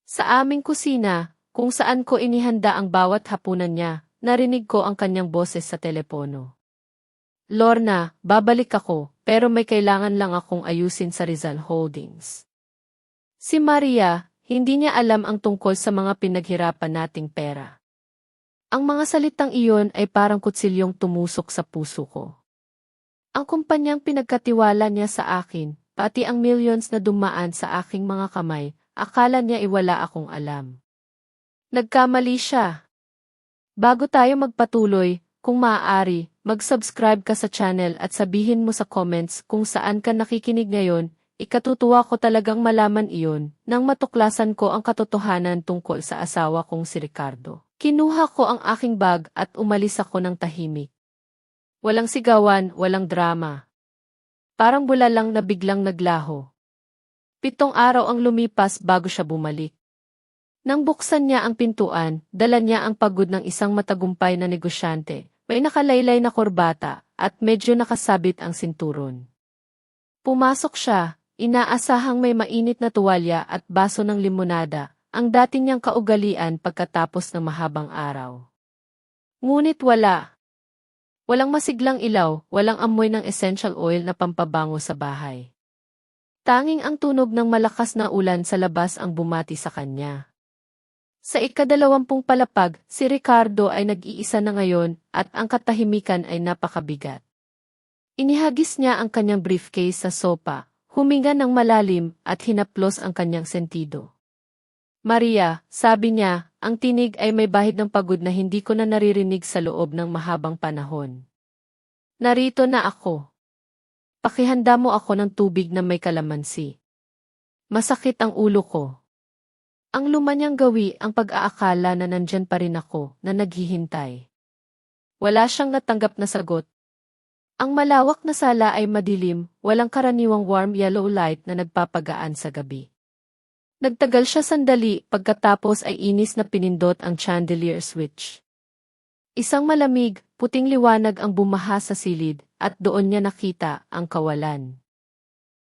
Sa aming kusina, kung saan ko inihanda ang bawat hapunan niya, narinig ko ang kanyang boses sa telepono. Lorna, babalik ako, pero may kailangan lang akong ayusin sa Rizal Holdings. Si Maria, hindi niya alam ang tungkol sa mga pinaghirapan nating pera. Ang mga salitang iyon ay parang kutsilyong tumusok sa puso ko. Ang kumpanyang pinagkatiwala niya sa akin, pati ang millions na dumaan sa aking mga kamay, akala niya iwala akong alam. Nagkamali siya. Bago tayo magpatuloy, kung maaari, mag-subscribe ka sa channel at sabihin mo sa comments kung saan ka nakikinig ngayon. Ikatutuwa ko talagang malaman iyon nang matuklasan ko ang katotohanan tungkol sa asawa kong si Ricardo. Kinuha ko ang aking bag at umalis ako ng tahimik. Walang sigawan, walang drama. Parang bula lang na biglang naglaho. 7 araw ang lumipas bago siya bumalik. Nang buksan niya ang pintuan, dala niya ang pagod ng isang matagumpay na negosyante, may nakalaylay na korbata, at medyo nakasabit ang sinturon. Pumasok siya, inaasahang may mainit na tuwalya at baso ng limonada, ang dati niyang kaugalian pagkatapos ng mahabang araw. Ngunit wala. Walang masiglang ilaw, walang amoy ng essential oil na pampabango sa bahay. Tanging ang tunog ng malakas na ulan sa labas ang bumati sa kanya. Sa ika-20 palapag, si Ricardo ay nag-iisa na ngayon at ang katahimikan ay napakabigat. Inihagis niya ang kanyang briefcase sa sopa, huminga ng malalim at hinaplos ang kanyang sentido. Maria, sabi niya, ang tinig ay may bahid ng pagod na hindi ko na naririnig sa loob ng mahabang panahon. Narito na ako. Pakihanda mo ako ng tubig na may kalamansi. Masakit ang ulo ko. Ang luma niyang gawi ang pag-aakala na nandyan pa rin ako na naghihintay. Wala siyang natanggap na sagot. Ang malawak na sala ay madilim, walang karaniwang warm yellow light na nagpapagaan sa gabi. Nagtagal siya sandali pagkatapos ay inis na pinindot ang chandelier switch. Isang malamig, puting liwanag ang bumaha sa silid at doon niya nakita ang kawalan.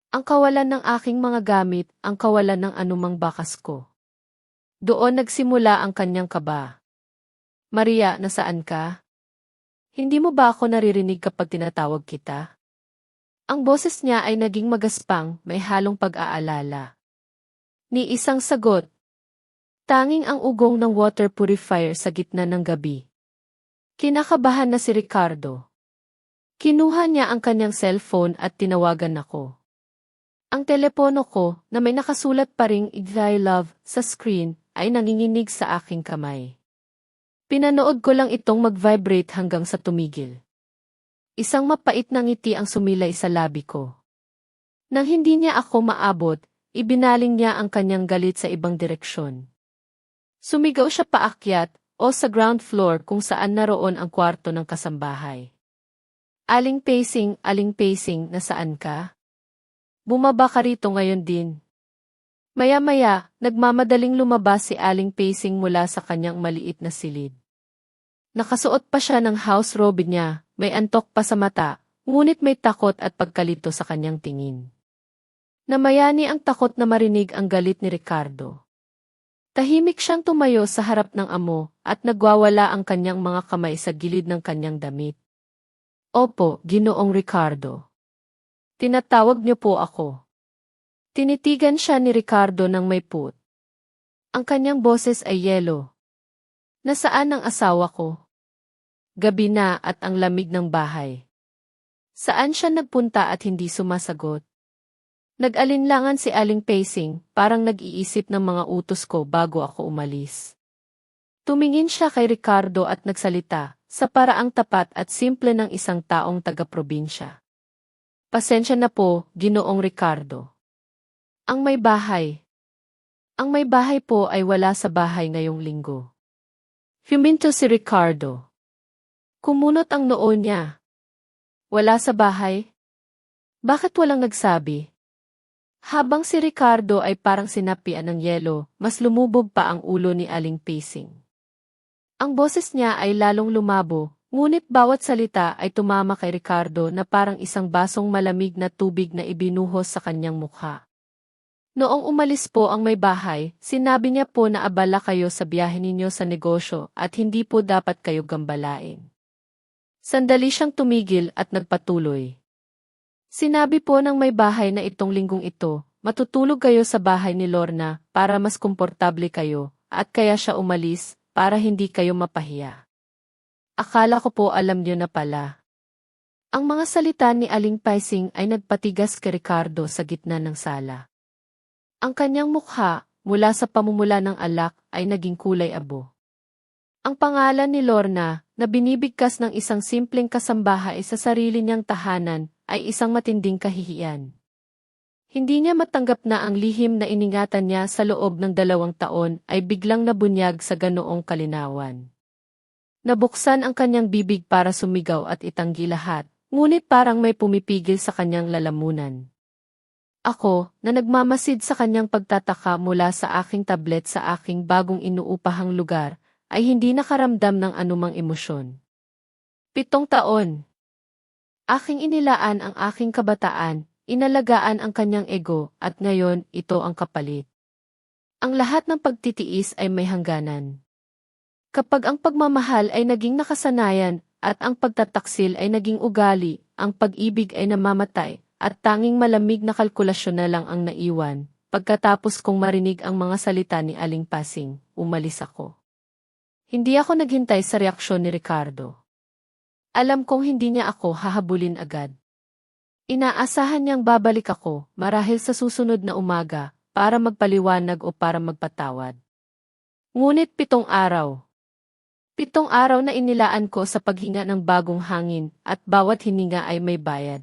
Ang kawalan ng aking mga gamit, ang kawalan ng anumang bakas ko. Doon nagsimula ang kanyang kaba. Maria, nasaan ka? Hindi mo ba ako naririnig kapag tinatawag kita? Ang boses niya ay naging magaspang, may halong pag-aalala. Ni isang sagot. Tanging ang ugong ng water purifier sa gitna ng gabi. Kinakabahan na si Ricardo. Kinuha niya ang kanyang cellphone at tinawagan ako. Ang telepono ko, na may nakasulat pa ring I love sa screen, ay nanginginig sa aking kamay. Pinanood ko lang itong mag-vibrate hanggang sa tumigil. Isang mapait na ngiti ang sumilay sa labi ko. Nang hindi niya ako maabot, ibinaling niya ang kanyang galit sa ibang direksyon. Sumigaw siya paakyat o sa ground floor kung saan naroon ang kwarto ng kasambahay. Aling Pacing, nasaan ka? Bumaba ka rito ngayon din. Maya-maya, nagmamadaling lumabas si Aling Pacing mula sa kanyang maliit na silid. Nakasuot pa siya ng house robe niya, may antok pa sa mata, ngunit may takot at pagkalito sa kanyang tingin. Namayani ang takot na marinig ang galit ni Ricardo. Tahimik siyang tumayo sa harap ng amo at nagwawala ang kanyang mga kamay sa gilid ng kanyang damit. Opo, Ginoong Ricardo. Tinatawag niyo po ako. Tinitigan siya ni Ricardo ng may put. Ang kanyang boses ay yelo. Nasaan ang asawa ko? Gabi na at ang lamig ng bahay. Saan siya nagpunta at hindi sumasagot? Nag-alinlangan si Aling Pacing, parang nag-iisip ng mga utos ko bago ako umalis. Tumingin siya kay Ricardo at nagsalita, sa paraang tapat at simple ng isang taong taga-probinsya. Pasensya na po, Ginoong Ricardo. Ang may bahay. Ang may bahay po ay wala sa bahay ngayong linggo. Huminto si Ricardo. Kumunot ang noo niya. Wala sa bahay? Bakit walang nagsabi? Habang si Ricardo ay parang sinapian ng yelo, mas lumubog pa ang ulo ni Aling Pacing. Ang boses niya ay lalong lumabo, ngunit bawat salita ay tumama kay Ricardo na parang isang basong malamig na tubig na ibinuhos sa kanyang mukha. Noong umalis po ang may bahay, sinabi niya po na abala kayo sa biyahe ninyo sa negosyo at hindi po dapat kayo gambalain. Sandali siyang tumigil at nagpatuloy. Sinabi po ng may bahay na itong linggong ito, matutulog kayo sa bahay ni Lorna para mas komportable kayo, at kaya siya umalis para hindi kayo mapahiya. Akala ko po alam niyo na pala. Ang mga salita ni Aling Paising ay nagpatigas kay Ricardo sa gitna ng sala. Ang kanyang mukha, mula sa pamumula ng alak, ay naging kulay abo. Ang pangalan ni Lorna, na binibigkas ng isang simpleng kasambahay sa sarili niyang tahanan, ay isang matinding kahihiyan. Hindi niya matanggap na ang lihim na iningatan niya sa loob ng 2 taon ay biglang nabunyag sa ganoong kalinawan. Nabuksan ang kanyang bibig para sumigaw at itanggi lahat, ngunit parang may pumipigil sa kanyang lalamunan. Ako, na nagmamasid sa kanyang pagtataka mula sa aking tablet sa aking bagong inuupahang lugar, ay hindi nakaramdam ng anumang emosyon. 7 taon. Aking inilaan ang aking kabataan, inalagaan ang kanyang ego, at ngayon, ito ang kapalit. Ang lahat ng pagtitiis ay may hangganan. Kapag ang pagmamahal ay naging nakasanayan, at ang pagtataksil ay naging ugali, ang pag-ibig ay namamatay, at tanging malamig na kalkulasyon na lang ang naiwan. Pagkatapos kong marinig ang mga salita ni Aling Pasing, umalis ako. Hindi ako naghintay sa reaksyon ni Ricardo. Alam kong hindi niya ako hahabulin agad. Inaasahan niyang babalik ako, marahil sa susunod na umaga, para magpaliwanag o para magpatawad. Ngunit 7 araw. 7 araw na inilaan ko sa paghinga ng bagong hangin, at bawat hininga ay may bayad.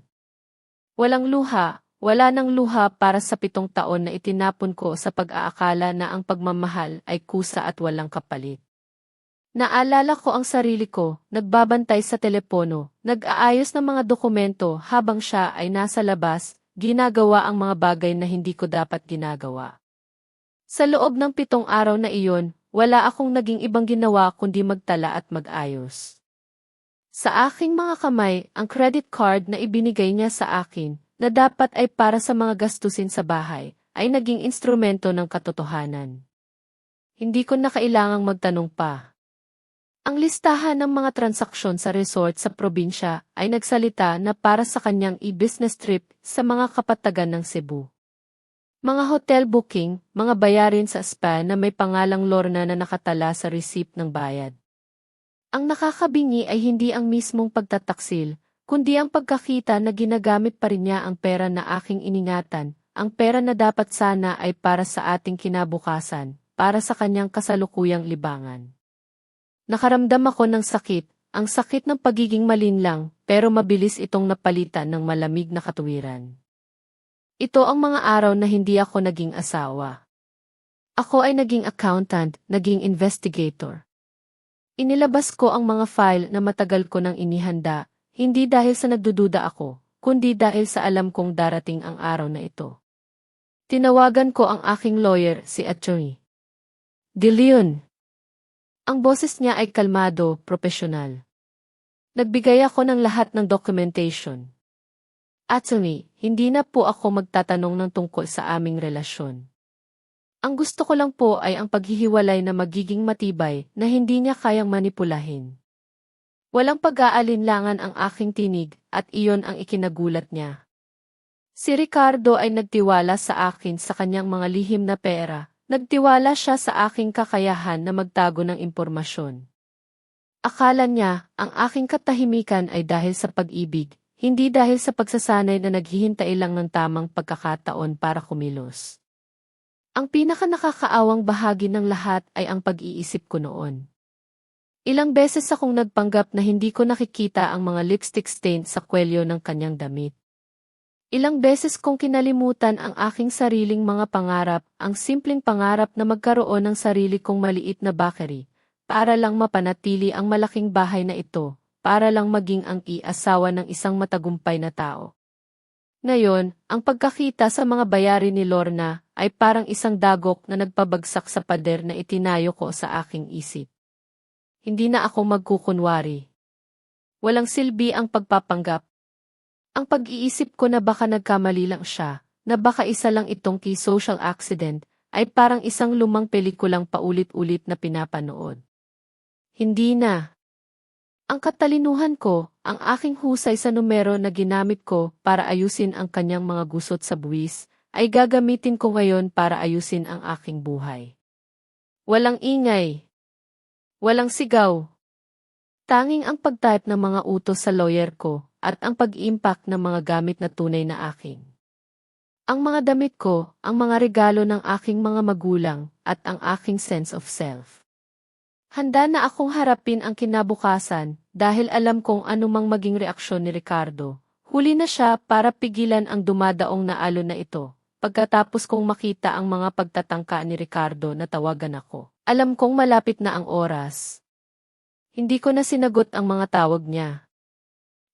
Walang luha, wala nang luha para sa 7 taon na itinapon ko sa pag-aakala na ang pagmamahal ay kusa at walang kapalit. Naalala ko ang sarili ko, nagbabantay sa telepono, nag-aayos ng mga dokumento habang siya ay nasa labas, ginagawa ang mga bagay na hindi ko dapat ginagawa. Sa loob ng 7 araw na iyon, wala akong naging ibang ginawa kundi magtala at mag-ayos. Sa aking mga kamay, ang credit card na ibinigay niya sa akin, na dapat ay para sa mga gastusin sa bahay, ay naging instrumento ng katotohanan. Hindi ko na kailangang magtanong pa. Ang listahan ng mga transaksyon sa resort sa probinsya ay nagsalita na para sa kanyang e-business trip sa mga kapatagan ng Cebu. Mga hotel booking, mga bayarin sa spa na may pangalang Lorna na nakatala sa receipt ng bayad. Ang nakakabingi ay hindi ang mismong pagtataksil, kundi ang pagkakita na ginagamit pa rin niya ang pera na aking iningatan, ang pera na dapat sana ay para sa ating kinabukasan, para sa kanyang kasalukuyang libangan. Nakaramdam ako ng sakit, ang sakit ng pagiging malinlang, pero mabilis itong napalitan ng malamig na katuwiran. Ito ang mga araw na hindi ako naging asawa. Ako ay naging accountant, naging investigator. Inilabas ko ang mga file na matagal ko nang inihanda, hindi dahil sa nagdududa ako, kundi dahil sa alam kong darating ang araw na ito. Tinawagan ko ang aking lawyer, si Atty. De Leon. Ang boses niya ay kalmado, propesyonal. Nagbigay ako ng lahat ng documentation. Attorney, hindi na po ako magtatanong ng tungkol sa aming relasyon. Ang gusto ko lang po ay ang paghihiwalay na magiging matibay na hindi niya kayang manipulahin. Walang pag-aalinlangan ang aking tinig at iyon ang ikinagulat niya. Si Ricardo ay nagtiwala sa akin sa kanyang mga lihim na pera. Nagtiwala siya sa aking kakayahan na magtago ng impormasyon. Akala niya, ang aking katahimikan ay dahil sa pag-ibig, hindi dahil sa pagsasanay na naghihintay lang ng tamang pagkakataon para kumilos. Ang pinaka-nakakaawang bahagi ng lahat ay ang pag-iisip ko noon. Ilang beses akong nagpanggap na hindi ko nakikita ang mga lipstick stain sa kwelyo ng kanyang damit. Ilang beses kong kinalimutan ang aking sariling mga pangarap, ang simpleng pangarap na magkaroon ng sarili kong maliit na bakery, para lang mapanatili ang malaking bahay na ito, para lang maging ang i-asawa ng isang matagumpay na tao. Ngayon, ang pagkakita sa mga bayari ni Lorna ay parang isang dagok na nagpabagsak sa pader na itinayo ko sa aking isip. Hindi na ako magkukunwari. Walang silbi ang pagpapanggap. Ang pag-iisip ko na baka nagkamali lang siya, na baka isa lang itong key social accident, ay parang isang lumang pelikulang paulit-ulit na pinapanood. Hindi na. Ang katalinuhan ko, ang aking husay sa numero na ginamit ko para ayusin ang kanyang mga gusot sa buwis, ay gagamitin ko ngayon para ayusin ang aking buhay. Walang ingay. Walang sigaw. Tanging ang pag-type ng mga utos sa lawyer ko at ang pag-impact ng mga gamit na tunay na aking. Ang mga damit ko, ang mga regalo ng aking mga magulang, at ang aking sense of self. Handa na akong harapin ang kinabukasan dahil alam kong anumang maging reaksyon ni Ricardo. Huli na siya para pigilan ang dumadaong na alon na ito. Pagkatapos kong makita ang mga pagtatangka ni Ricardo na tawagan ako. Alam kong malapit na ang oras. Hindi ko na sinagot ang mga tawag niya.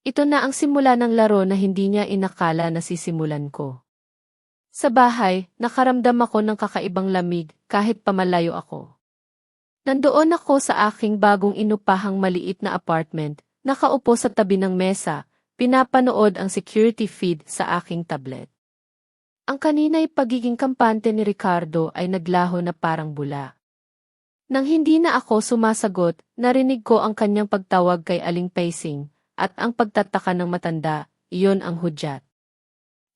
Ito na ang simula ng laro na hindi niya inakala na sisimulan ko. Sa bahay, nakaramdam ako ng kakaibang lamig kahit pamalayo ako. Nandoon ako sa aking bagong inupahang maliit na apartment, nakaupo sa tabi ng mesa, pinapanood ang security feed sa aking tablet. Ang kanina'y pagiging kampante ni Ricardo ay naglaho na parang bula. Nang hindi na ako sumasagot, narinig ko ang kanyang pagtawag kay Aling Pacing, at ang pagtataka ng matanda, iyon ang hudyat.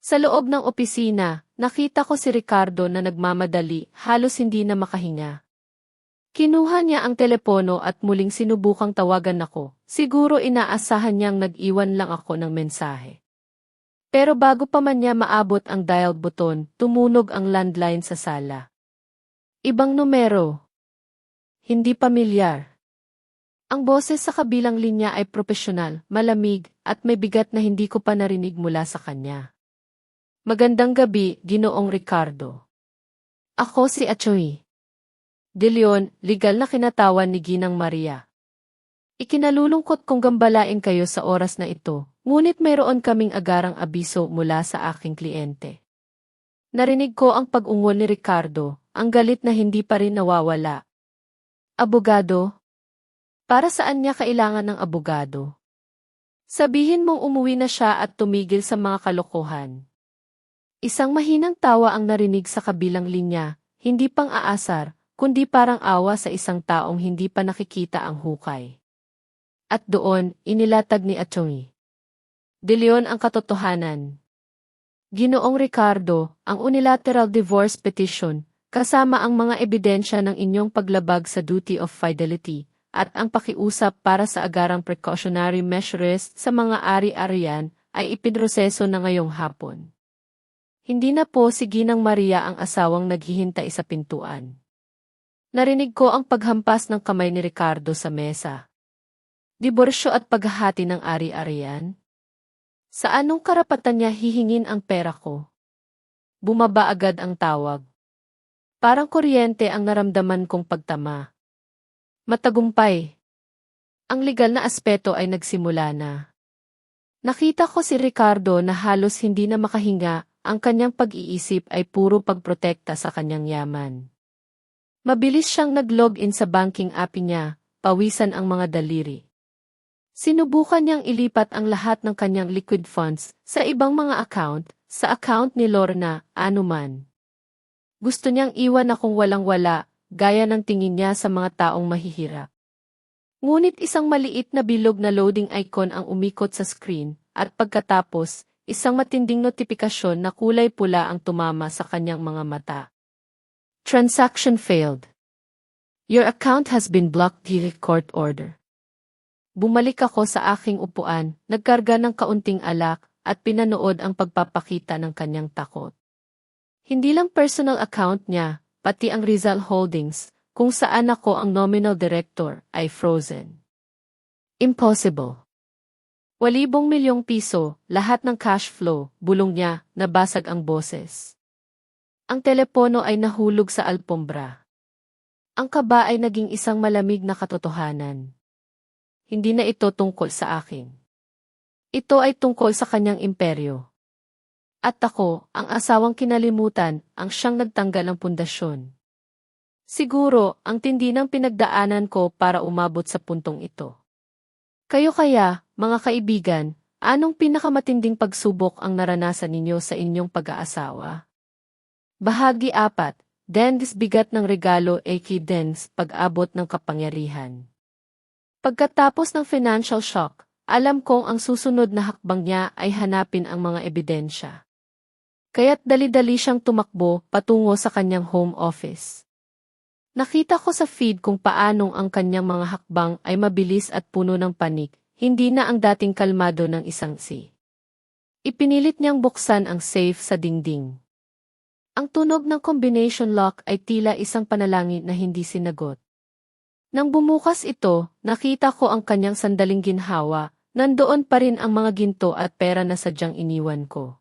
Sa loob ng opisina, nakita ko si Ricardo na nagmamadali, halos hindi na makahinga. Kinuha niya ang telepono at muling sinubukang tawagan ako, siguro inaasahan niyang nag-iwan lang ako ng mensahe. Pero bago pa man niya maabot ang dial button, tumunog ang landline sa sala. Ibang numero. Hindi pamilyar. Ang boses sa kabilang linya ay propesyonal, malamig, at may bigat na hindi ko pa narinig mula sa kanya. Magandang gabi, Ginoong Ricardo. Ako si Achoy De Leon, legal na kinatawan ni Ginang Maria. Ikinalulungkot kong gambalain kayo sa oras na ito, ngunit mayroon kaming agarang abiso mula sa aking kliyente. Narinig ko ang pag-ungol ni Ricardo, ang galit na hindi pa rin nawawala. Abogado? Para saan niya kailangan ng abogado? Sabihin mong umuwi na siya at tumigil sa mga kalokohan. Isang mahinang tawa ang narinig sa kabilang linya, hindi pang aasar, kundi parang awa sa isang taong hindi pa nakikita ang hukay. At doon, inilatag ni Achoy De Leon ang katotohanan. Ginoong Ricardo, ang unilateral divorce petition, kasama ang mga ebidensya ng inyong paglabag sa duty of fidelity, at ang pakiusap para sa agarang precautionary measures sa mga ari-arian, ay ipinroseso na ngayong hapon. Hindi na po si Ginang Maria ang asawang naghihintay sa pintuan. Narinig ko ang paghampas ng kamay ni Ricardo sa mesa. Diborsyo at paghahati ng ari-arian? Sa anong karapatan niya hihingin ang pera ko? Bumaba agad ang tawag. Parang kuryente ang naramdaman kong pagtama. Matagumpay. Ang legal na aspeto ay nagsimula na. Nakita ko si Ricardo na halos hindi na makahinga. Ang kanyang pag-iisip ay puro pagprotekta sa kanyang yaman. Mabilis siyang nag-login sa banking app niya, pawisan ang mga daliri. Sinubukan niyang ilipat ang lahat ng kanyang liquid funds sa ibang mga account, sa account ni Lorna, anuman. Gusto niyang iwan akong walang-wala, gaya ng tingin niya sa mga taong mahihirap. Ngunit isang maliit na bilog na loading icon ang umikot sa screen, at pagkatapos, isang matinding notifikasyon na kulay pula ang tumama sa kanyang mga mata. Transaction failed. Your account has been blocked due to court order. Bumalik ako sa aking upuan, nagkarga ng kaunting alak, at pinanood ang pagpapakita ng kanyang takot. Hindi lang personal account niya, pati ang Rizal Holdings, kung saan ako ang nominal director, ay frozen. Impossible. Walibong milyong piso, lahat ng cash flow, bulong niya, nabasag ang boses. Ang telepono ay nahulog sa alpombra. Ang kaba ay naging isang malamig na katotohanan. Hindi na ito tungkol sa akin. Ito ay tungkol sa kanyang imperyo. At ako, ang asawang kinalimutan, ang siyang nagtanggal ng pundasyon. Siguro, ang tindi ng pinagdaanan ko para umabot sa puntong ito. Kayo kaya, mga kaibigan, anong pinakamatinding pagsubok ang naranasan ninyo sa inyong pag-aasawa? Bahagi 4. Dens bigat ng regalo aka Dens pag-abot ng kapangyarihan. Pagkatapos ng financial shock, alam kong ang susunod na hakbang niya ay hanapin ang mga ebidensya. Kaya't dali-dali siyang tumakbo patungo sa kanyang home office. Nakita ko sa feed kung paanong ang kanyang mga hakbang ay mabilis at puno ng panik, hindi na ang dating kalmado ng isang si. Ipinilit niyang buksan ang safe sa dingding. Ang tunog ng combination lock ay tila isang panalangin na hindi sinagot. Nang bumukas ito, nakita ko ang kanyang sandaling ginhawa, nandoon pa rin ang mga ginto at pera na sadyang iniwan ko.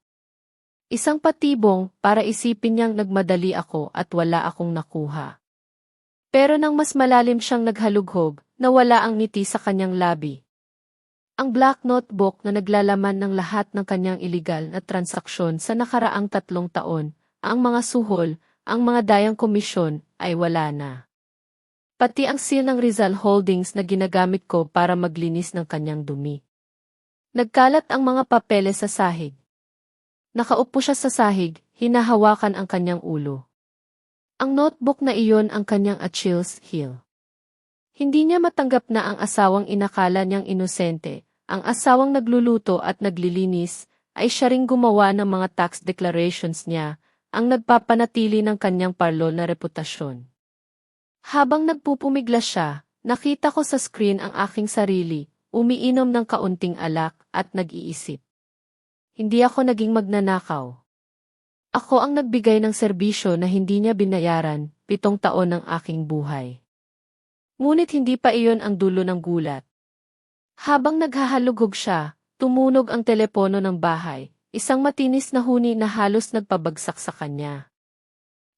Isang patibong para isipin niyang nagmadali ako at wala akong nakuha. Pero nang mas malalim siyang naghalughog, nawala ang ngiti sa kanyang labi. Ang black notebook na naglalaman ng lahat ng kanyang iligal na transaksyon sa nakaraang 3 taon, ang mga suhol, ang mga dayang komisyon, ay wala na. Pati ang seal ng Rizal Holdings na ginagamit ko para maglinis ng kanyang dumi. Nagkalat ang mga papeles sa sahig. Nakaupo siya sa sahig, hinahawakan ang kanyang ulo. Ang notebook na iyon ang kanyang Achilles heel. Hindi niya matanggap na ang asawang inakala niyang inosente, ang asawang nagluluto at naglilinis, ay siya ring gumawa ng mga tax declarations niya, ang nagpapanatili ng kanyang parlol na reputasyon. Habang nagpupumiglas siya, nakita ko sa screen ang aking sarili, umiinom ng kaunting alak at nag-iisip. Hindi ako naging magnanakaw. Ako ang nagbigay ng serbisyo na hindi niya binayaran, 7 taon ng aking buhay. Ngunit hindi pa iyon ang dulo ng gulat. Habang naghahalughog siya, tumunog ang telepono ng bahay, isang matinis na huni na halos nagpabagsak sa kanya.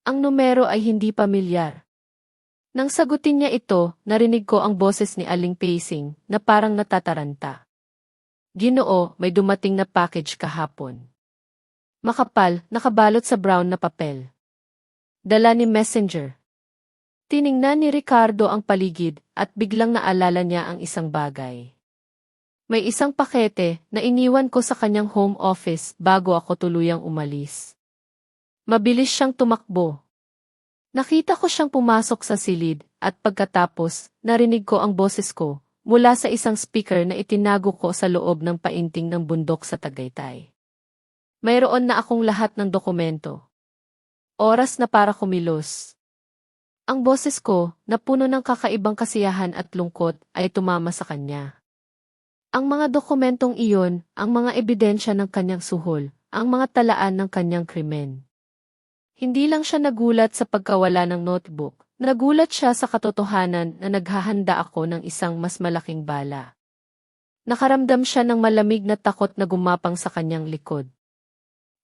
Ang numero ay hindi pamilyar. Nang sagutin niya ito, narinig ko ang boses ni Aling Pacing na parang natataranta. Ginoo, may dumating na package kahapon. Makapal, nakabalot sa brown na papel. Dala ni Messenger. Tiningnan ni Ricardo ang paligid at biglang naalala niya ang isang bagay. May isang pakete na iniwan ko sa kanyang home office bago ako tuluyang umalis. Mabilis siyang tumakbo. Nakita ko siyang pumasok sa silid at pagkatapos, narinig ko ang boses ko mula sa isang speaker na itinago ko sa loob ng painting ng bundok sa Tagaytay. Mayroon na akong lahat ng dokumento. Oras na para kumilos. Ang boses ko, na puno ng kakaibang kasiyahan at lungkot, ay tumama sa kanya. Ang mga dokumentong iyon, ang mga ebidensya ng kanyang suhol, ang mga talaan ng kanyang krimen. Hindi lang siya nagulat sa pagkawala ng notebook, nagulat siya sa katotohanan na naghahanda ako ng isang mas malaking bala. Nakaramdam siya ng malamig na takot na gumapang sa kanyang likod.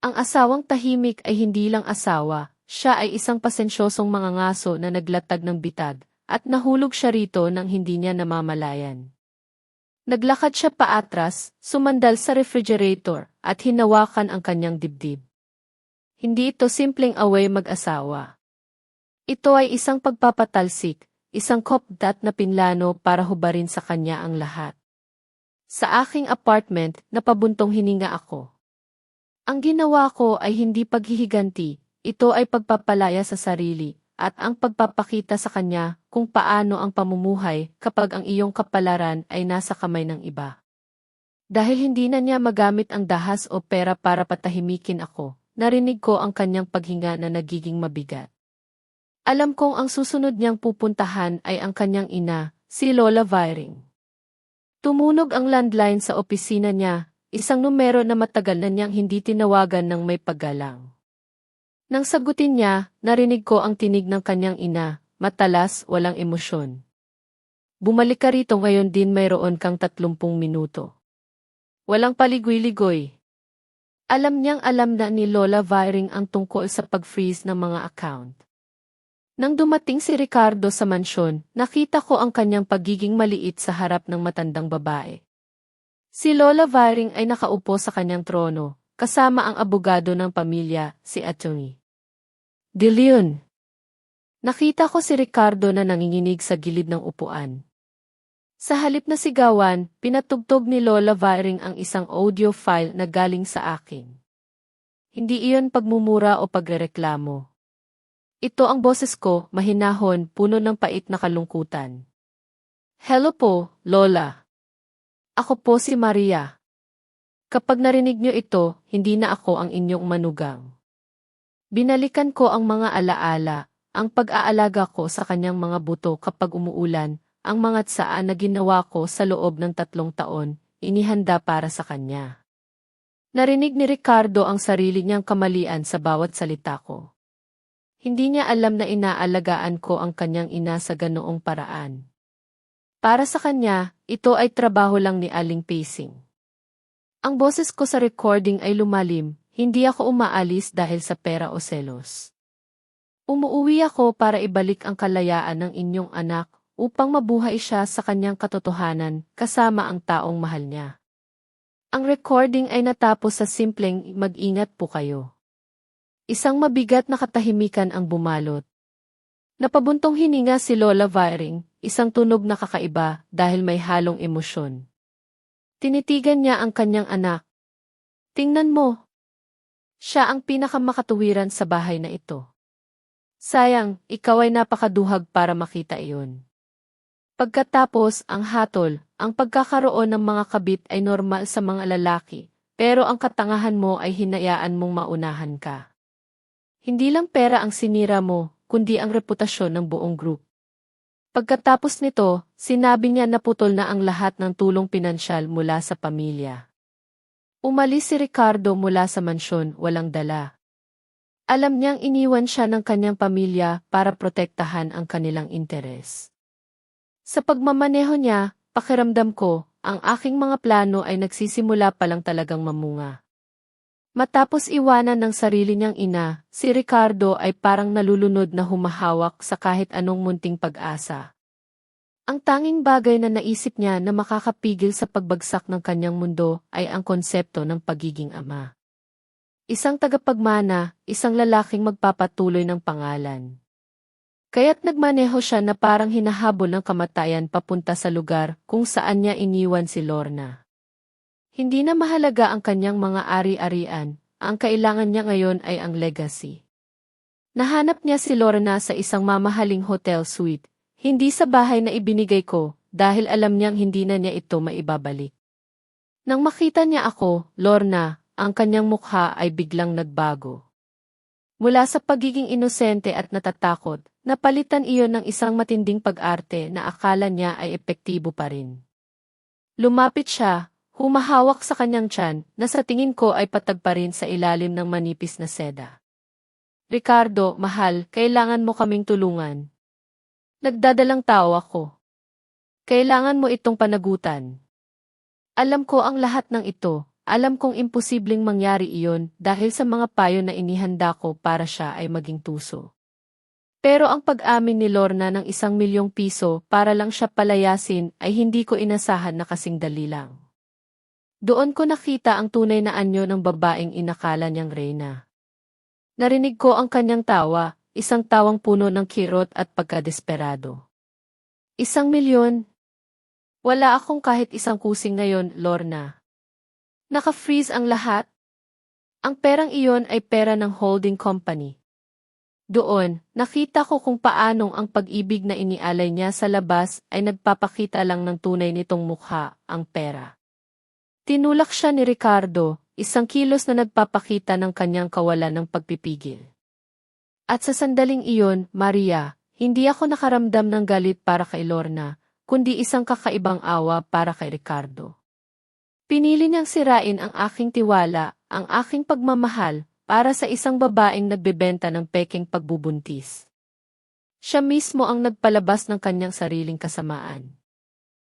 Ang asawang tahimik ay hindi lang asawa, siya ay isang pasensyosong mangangaso na naglatag ng bitag, at nahulog siya rito nang hindi niya namamalayan. Naglakad siya paatras, sumandal sa refrigerator, at hinawakan ang kanyang dibdib. Hindi ito simpleng away mag-asawa. Ito ay isang pagpapatalsik, isang kopdat na pinlano para hubarin sa kanya ang lahat. Sa aking apartment, napabuntong hininga ako. Ang ginawa ko ay hindi paghihiganti, ito ay pagpapalaya sa sarili, at ang pagpapakita sa kanya kung paano ang pamumuhay kapag ang iyong kapalaran ay nasa kamay ng iba. Dahil hindi na niya magamit ang dahas o pera para patahimikin ako, narinig ko ang kanyang paghinga na nagiging mabigat. Alam kong ang susunod niyang pupuntahan ay ang kanyang ina, si Lola Viring. Tumunog ang landline sa opisina niya, isang numero na matagal na niyang hindi tinawagan ng may paggalang. Nang sagutin niya, narinig ko ang tinig ng kanyang ina, matalas, walang emosyon. Bumalik ka rito ngayon din, mayroon kang 30 minuto. Walang paligoy-ligoy. Alam niyang alam na ni Lola Viring ang tungkol sa pag-freeze ng mga account. Nang dumating si Ricardo sa mansyon, nakita ko ang kanyang pagiging maliit sa harap ng matandang babae. Si Lola Viring ay nakaupo sa kanyang trono, kasama ang abogado ng pamilya, si Atty. De Leon. Nakita ko si Ricardo na nanginginig sa gilid ng upuan. Sa halip na sigawan, pinatugtog ni Lola Viring ang isang audio file na galing sa akin. Hindi iyon pagmumura o pagrereklamo. Ito ang boses ko, mahinahon, puno ng pait na kalungkutan. Hello po, Lola. Ako po si Maria. Kapag narinig niyo ito, hindi na ako ang inyong manugang. Binalikan ko ang mga alaala, ang pag-aalaga ko sa kanyang mga buto kapag umuulan, ang mga tsaan na ginawa ko sa loob ng 3 taon, inihanda para sa kanya. Narinig ni Ricardo ang sarili niyang kamalian sa bawat salita ko. Hindi niya alam na inaalagaan ko ang kanyang ina sa ganoong paraan. Para sa kanya, ito ay trabaho lang ni Aling Pacing. Ang boses ko sa recording ay lumalim, hindi ako umaalis dahil sa pera o selos. Umuuwi ako para ibalik ang kalayaan ng inyong anak upang mabuhay siya sa kanyang katotohanan kasama ang taong mahal niya. Ang recording ay natapos sa simpleng mag-ingat po kayo. Isang mabigat na katahimikan ang bumalot. Napabuntong hininga si Lola Viring, isang tunog na kakaiba dahil may halong emosyon. Tinitigan niya ang kanyang anak. Tingnan mo. Siya ang pinakamakatuwiran sa bahay na ito. Sayang, ikaw ay napakaduhag para makita iyon. Pagkatapos, ang hatol, ang pagkakaroon ng mga kabit ay normal sa mga lalaki, pero ang katangahan mo ay hinayaan mong maunahan ka. Hindi lang pera ang sinira mo, kundi ang reputasyon ng buong group. Pagkatapos nito, sinabi niya na putol na ang lahat ng tulong pinansyal mula sa pamilya. Umalis si Ricardo mula sa mansyon, walang dala. Alam niyang iniwan siya ng kanyang pamilya para protektahan ang kanilang interes. Sa pagmamaneho niya, pakiramdam ko, ang aking mga plano ay nagsisimula pa lang talagang mamunga. Matapos iwanan ng sarili niyang ina, si Ricardo ay parang nalulunod na humahawak sa kahit anong munting pag-asa. Ang tanging bagay na naisip niya na makakapigil sa pagbagsak ng kanyang mundo ay ang konsepto ng pagiging ama. Isang tagapagmana, isang lalaking magpapatuloy ng pangalan. Kaya't nagmaneho siya na parang hinahabol ng kamatayan papunta sa lugar kung saan niya iniwan si Lorna. Hindi na mahalaga ang kanyang mga ari-arian, ang kailangan niya ngayon ay ang legacy. Nahanap niya si Lorna sa isang mamahaling hotel suite, hindi sa bahay na ibinigay ko, dahil alam niyang hindi na niya ito maibabalik. Nang makita niya ako, Lorna, ang kanyang mukha ay biglang nagbago. Mula sa pagiging inosente at natatakot, napalitan iyon ng isang matinding pag-arte na akala niya ay epektibo pa rin. Lumapit siya, humahawak sa kanyang tiyan na sa tingin ko ay patag pa rin sa ilalim ng manipis na seda. Ricardo, mahal, kailangan mo kaming tulungan. Nagdadalang tao ako. Kailangan mo itong panagutan. Alam ko ang lahat ng ito, alam kong imposibleng mangyari iyon dahil sa mga payo na inihanda ko para siya ay maging tuso. Pero ang pag-amin ni Lorna ng 1,000,000 piso para lang siya palayasin ay hindi ko inasahan na kasing dali lang. Doon ko nakita ang tunay na anyo ng babaeng inakala niyang reyna. Narinig ko ang kanyang tawa, isang tawang puno ng kirot at pagkadesperado. 1,000,000? Wala akong kahit isang kusing ngayon, Lorna. Naka-freeze ang lahat? Ang perang iyon ay pera ng holding company. Doon, nakita ko kung paanong ang pag-ibig na inialay niya sa labas ay nagpapakita lang ng tunay nitong mukha, ang pera. Tinulak siya ni Ricardo, isang kilos na nagpapakita ng kanyang kawalan ng pagpipigil. At sa sandaling iyon, Maria, hindi ako nakaramdam ng galit para kay Lorna, kundi isang kakaibang awa para kay Ricardo. Pinili niyang sirain ang aking tiwala, ang aking pagmamahal, para sa isang babaeng nagbebenta ng pekeng pagbubuntis. Siya mismo ang nagpalabas ng kanyang sariling kasamaan.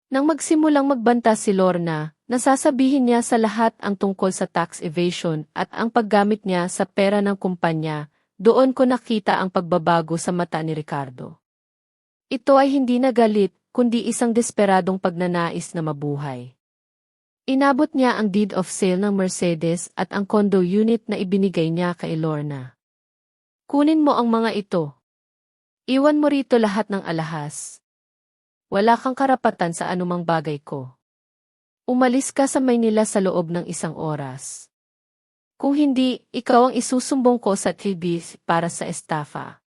Nang magsimulang magbanta si Lorna, nasasabihin niya sa lahat ang tungkol sa tax evasion at ang paggamit niya sa pera ng kumpanya, doon ko nakita ang pagbabago sa mata ni Ricardo. Ito ay hindi na galit, kundi isang desperadong pagnanais na mabuhay. Inabot niya ang deed of sale ng Mercedes at ang condo unit na ibinigay niya kay Lorna. Kunin mo ang mga ito. Iwan mo rito lahat ng alahas. Wala kang karapatan sa anumang bagay ko. Umalis ka sa Maynila sa loob ng 1 oras. Kung hindi, ikaw ang isusumbong ko sa TV para sa estafa.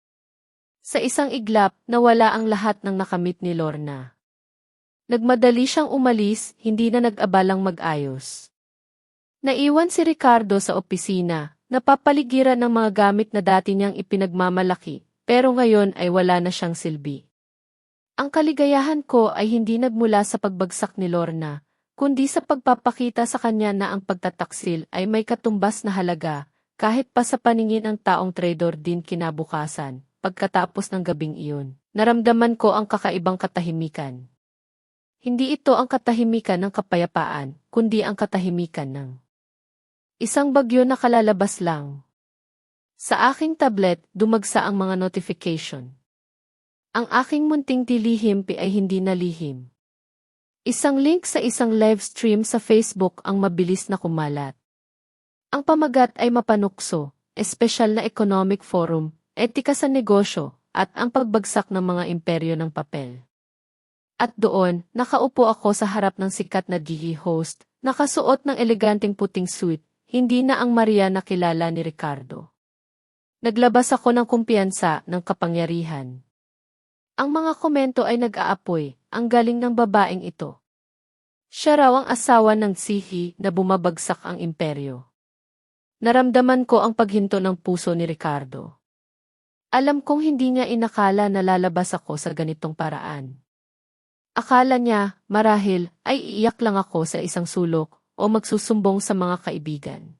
Sa isang iglap, nawala ang lahat ng nakamit ni Lorna. Nagmadali siyang umalis, hindi na nag-abalang mag-ayos. Naiwan si Ricardo sa opisina, napapaligiran ng mga gamit na dati niyang ipinagmamalaki, pero ngayon ay wala na siyang silbi. Ang kaligayahan ko ay hindi nagmula sa pagbagsak ni Lorna, kundi sa pagpapakita sa kanya na ang pagtataksil ay may katumbas na halaga, kahit pa sa paningin ng taong traidor din kinabukasan. Pagkatapos ng gabing iyon, naramdaman ko ang kakaibang katahimikan. Hindi ito ang katahimikan ng kapayapaan, kundi ang katahimikan ng isang bagyo na kalalabas lang. Sa aking tablet, dumagsa ang mga notification. Ang aking munting tilihim ay hindi na lihim. Isang link sa isang live stream sa Facebook ang mabilis na kumalat. Ang pamagat ay mapanukso, espesyal na economic forum, etika sa negosyo, at ang pagbagsak ng mga imperyo ng papel. At doon, nakaupo ako sa harap ng sikat na TV host, nakasuot ng eleganteng puting suit, hindi na ang Maria na kilala ni Ricardo. Naglabas ako ng kumpiyansa ng kapangyarihan. Ang mga komento ay nag-aapoy, ang galing ng babaeng ito. Siya raw ang asawa ng sihi na bumabagsak ang imperyo. Naramdaman ko ang paghinto ng puso ni Ricardo. Alam kong hindi niya inakala na lalabas ako sa ganitong paraan. Akala niya, marahil, ay iiyak lang ako sa isang sulok o magsusumbong sa mga kaibigan.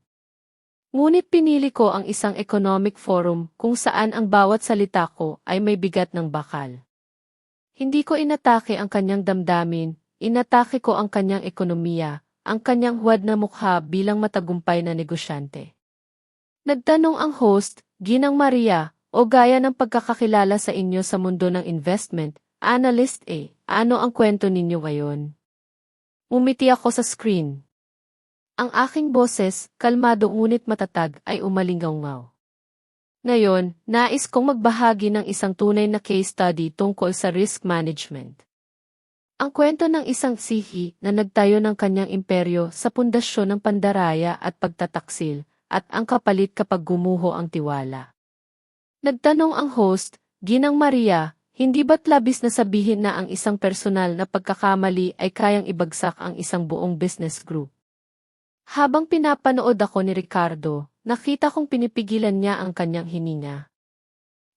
Ngunit pinili ko ang isang economic forum kung saan ang bawat salita ko ay may bigat ng bakal. Hindi ko inatake ang kanyang damdamin, inatake ko ang kanyang ekonomiya, ang kanyang huwad na mukha bilang matagumpay na negosyante. Nagtanong ang host, Ginang Maria, o gaya ng pagkakakilala sa inyo sa mundo ng investment, analyst ano ang kwento ninyo ngayon? Umiti ako sa screen. Ang aking boses, kalmado ngunit matatag, ay umalingaw-ngaw. Ngayon, nais kong magbahagi ng isang tunay na case study tungkol sa risk management. Ang kwento ng isang sihi na nagtayo ng kanyang imperyo sa pundasyon ng pandaraya at pagtataksil, at ang kapalit kapag gumuho ang tiwala. Nagtanong ang host, Ginang Maria, hindi ba't labis na sabihin na ang isang personal na pagkakamali ay kayang ibagsak ang isang buong business group? Habang pinapanood ako ni Ricardo, nakita kong pinipigilan niya ang kanyang hininga.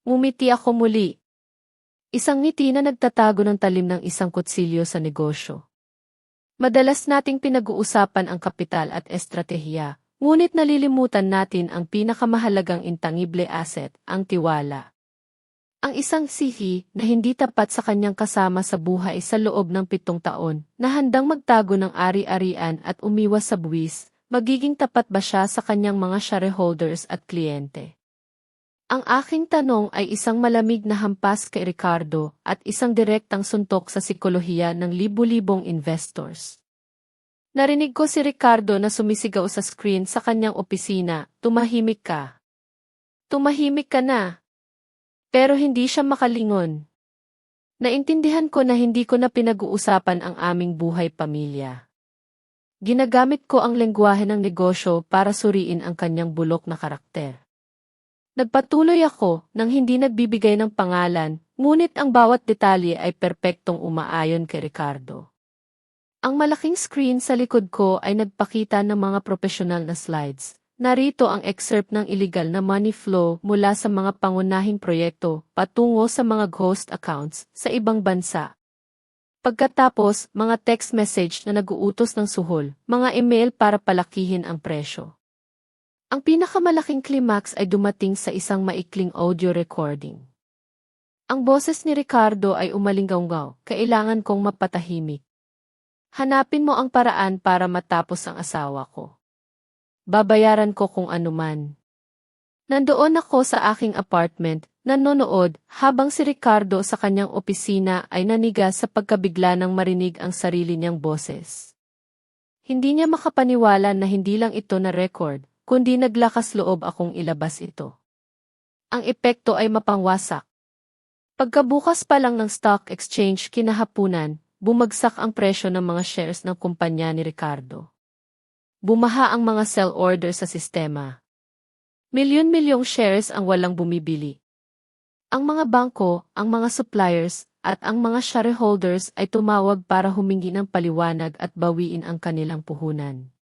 Ngumiti ako muli. Isang ngiti na nagtatago ng talim ng isang kutsilyo sa negosyo. Madalas nating pinag-uusapan ang kapital at estratehiya, ngunit nalilimutan natin ang pinakamahalagang intangible asset, ang tiwala. Ang isang sihi na hindi tapat sa kanyang kasama sa buhay sa loob ng 7 taon, na handang magtago ng ari-arian at umiwas sa buwis, magiging tapat ba siya sa kanyang mga shareholders at kliyente? Ang aking tanong ay isang malamig na hampas kay Ricardo at isang direktang suntok sa sikolohiya ng libu-libong investors. Narinig ko si Ricardo na sumisigaw sa screen sa kanyang opisina, "Tumahimik ka. Tumahimik ka na." Pero hindi siya makalingon. Naintindihan ko na hindi ko na pinag-uusapan ang aming buhay pamilya. Ginagamit ko ang lengguwahe ng negosyo para suriin ang kanyang bulok na karakter. Nagpatuloy ako nang hindi nagbibigay ng pangalan, ngunit ang bawat detalye ay perpektong umaayon kay Ricardo. Ang malaking screen sa likod ko ay nagpakita ng mga profesional na slides. Narito ang excerpt ng illegal na money flow mula sa mga pangunahing proyekto patungo sa mga ghost accounts sa ibang bansa. Pagkatapos, mga text message na nag-uutos ng suhol, mga email para palakihin ang presyo. Ang pinakamalaking climax ay dumating sa isang maikling audio recording. Ang boses ni Ricardo ay umalinggaw-ngaw, "Kailangan kong mapatahimik. Hanapin mo ang paraan para matapos ang asawa ko. Babayaran ko kung anuman." Nandoon ako sa aking apartment, nanonood, habang si Ricardo sa kanyang opisina ay nanigas sa pagkabigla nang marinig ang sarili niyang boses. Hindi niya makapaniwala na hindi lang ito na record, kundi naglakas loob akong ilabas ito. Ang epekto ay mapangwasak. Pagkabukas pa lang ng stock exchange kinahapunan, bumagsak ang presyo ng mga shares ng kumpanya ni Ricardo. Bumaha ang mga sell order sa sistema. Milyon-milyong shares ang walang bumibili. Ang mga bangko, ang mga suppliers, at ang mga shareholders ay tumawag para humingi ng paliwanag at bawiin ang kanilang puhunan.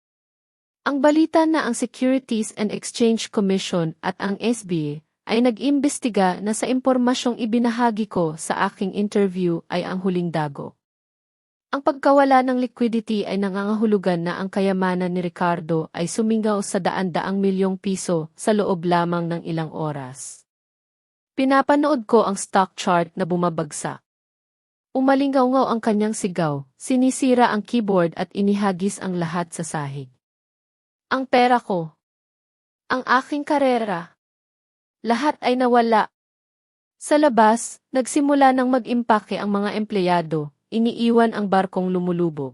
Ang balita na ang Securities and Exchange Commission at ang SBA ay nag-imbestiga na sa impormasyong ibinahagi ko sa aking interview ay ang huling dago. Ang pagkawala ng liquidity ay nangangahulugan na ang kayamanan ni Ricardo ay sumingaw sa daan-daang milyong piso sa loob lamang ng ilang oras. Pinapanood ko ang stock chart na bumabagsak. Umalingaw-ngaw ang kanyang sigaw, sinisira ang keyboard at inihagis ang lahat sa sahig. Ang pera ko. Ang aking karera. Lahat ay nawala. Sa labas, nagsimula ng mag-impake ang mga empleyado, iniiwan ang barkong lumulubog.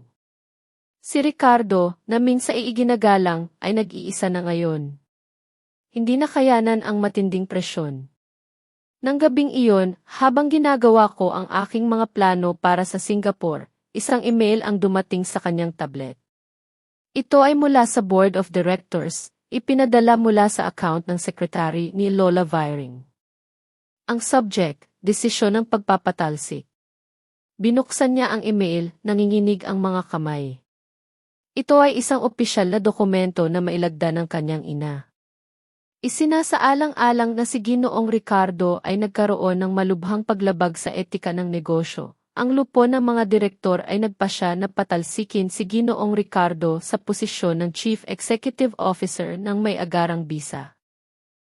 Si Ricardo, na minsan ay iginagalang, ay nag-iisa na ngayon. Hindi na kayanan ang matinding presyon. Nang gabing iyon, habang ginagawa ko ang aking mga plano para sa Singapore, isang email ang dumating sa kanyang tablet. Ito ay mula sa Board of Directors, ipinadala mula sa account ng secretary ni Lola Viring. Ang subject, desisyon ng pagpapatalsik. Binuksan niya ang email, nanginginig ang mga kamay. Ito ay isang opisyal na dokumento na mailagda ng kanyang ina. Isinasaalang-alang na si Ginoong Ricardo ay nagkaroon ng malubhang paglabag sa etika ng negosyo. Ang lupo ng mga direktor ay nagpasya na patalsikin si Ginoong Ricardo sa posisyon ng Chief Executive Officer ng may agarang bisa.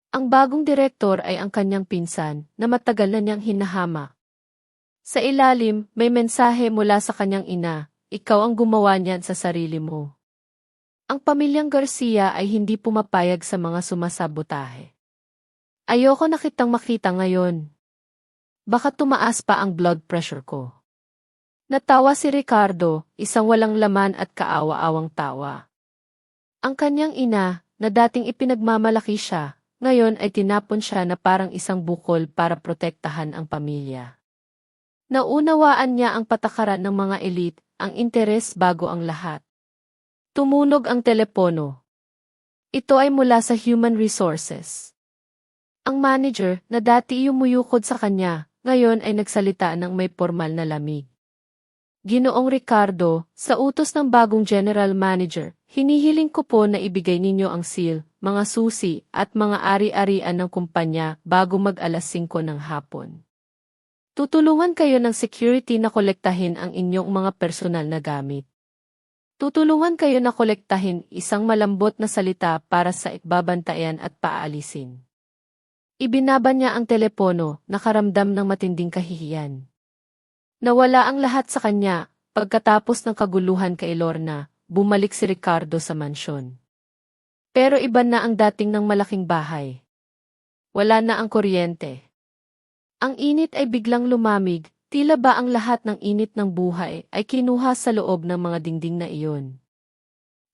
Ang bagong direktor ay ang kanyang pinsan na matagal na niyang hinahama. Sa ilalim, may mensahe mula sa kanyang ina, ikaw ang gumawa niyan sa sarili mo. Ang pamilyang Garcia ay hindi pumapayag sa mga sumasabotahe. Ayoko na kitang makita ngayon. Baka tumaas pa ang blood pressure ko. Natawa si Ricardo, isang walang laman at kaawa-awang tawa. Ang kanyang ina, na dating ipinagmamalaki siya, ngayon ay tinapon siya na parang isang bukol para protektahan ang pamilya. Naunawaan niya ang patakaran ng mga elite, ang interes bago ang lahat. Tumunog ang telepono. Ito ay mula sa Human Resources. Ang manager, na dati umuyukod sa kanya, ngayon ay nagsalita ng may formal na lamig. Ginoong Ricardo, sa utos ng bagong general manager, hinihiling ko po na ibigay ninyo ang seal, mga susi, at mga ari-arian ng kumpanya bago mag-alas 5 ng hapon. Tutulungan kayo ng security na kolektahin ang inyong mga personal na gamit. Tutulungan kayo na kolektahin isang malambot na salita para sa ikbabantayan at paalisin. Ibinaba niya ang telepono, nakaramdam ng matinding kahihiyan. Nawala ang lahat sa kanya, pagkatapos ng kaguluhan kay Lorna, bumalik si Ricardo sa mansyon. Pero iba na ang dating ng malaking bahay. Wala na ang kuryente. Ang init ay biglang lumamig, tila ba ang lahat ng init ng buhay ay kinuha sa loob ng mga dingding na iyon.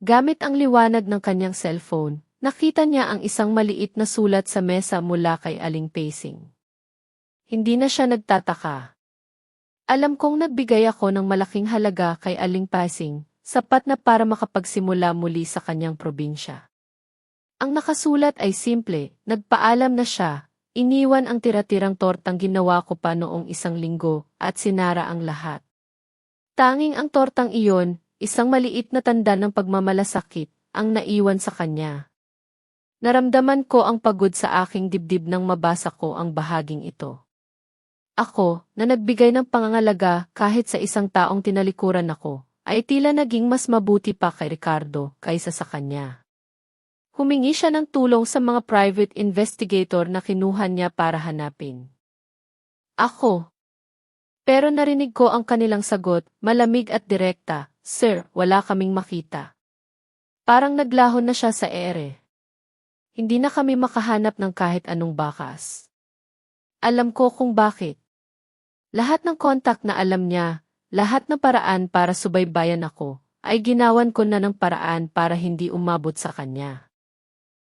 Gamit ang liwanag ng kanyang cellphone, nakita niya ang isang maliit na sulat sa mesa mula kay Aling Pacing. Hindi na siya nagtataka. Alam kong nagbigay ako ng malaking halaga kay Aling Pacing, sapat na para makapagsimula muli sa kanyang probinsya. Ang nakasulat ay simple, nagpaalam na siya. Iniwan ang tira-tirang tortang ginawa ko pa noong 1 linggo, at sinara ang lahat. Tanging ang tortang iyon, isang maliit na tanda ng pagmamalasakit, ang naiwan sa kanya. Naramdaman ko ang pagod sa aking dibdib nang mabasa ko ang bahaging ito. Ako, na nagbigay ng pangangalaga kahit sa isang taong tinalikuran ako, ay tila naging mas mabuti pa kay Ricardo kaysa sa kanya. Humingi siya ng tulong sa mga private investigator na kinuha niya para hanapin ako. Pero narinig ko ang kanilang sagot, malamig at direkta, Sir, wala kaming makita. Parang naglahon na siya sa ere. Hindi na kami makahanap ng kahit anong bakas. Alam ko kung bakit. Lahat ng kontak na alam niya, lahat ng paraan para subaybayan ako, ay ginawan ko na ng paraan para hindi umabot sa kanya.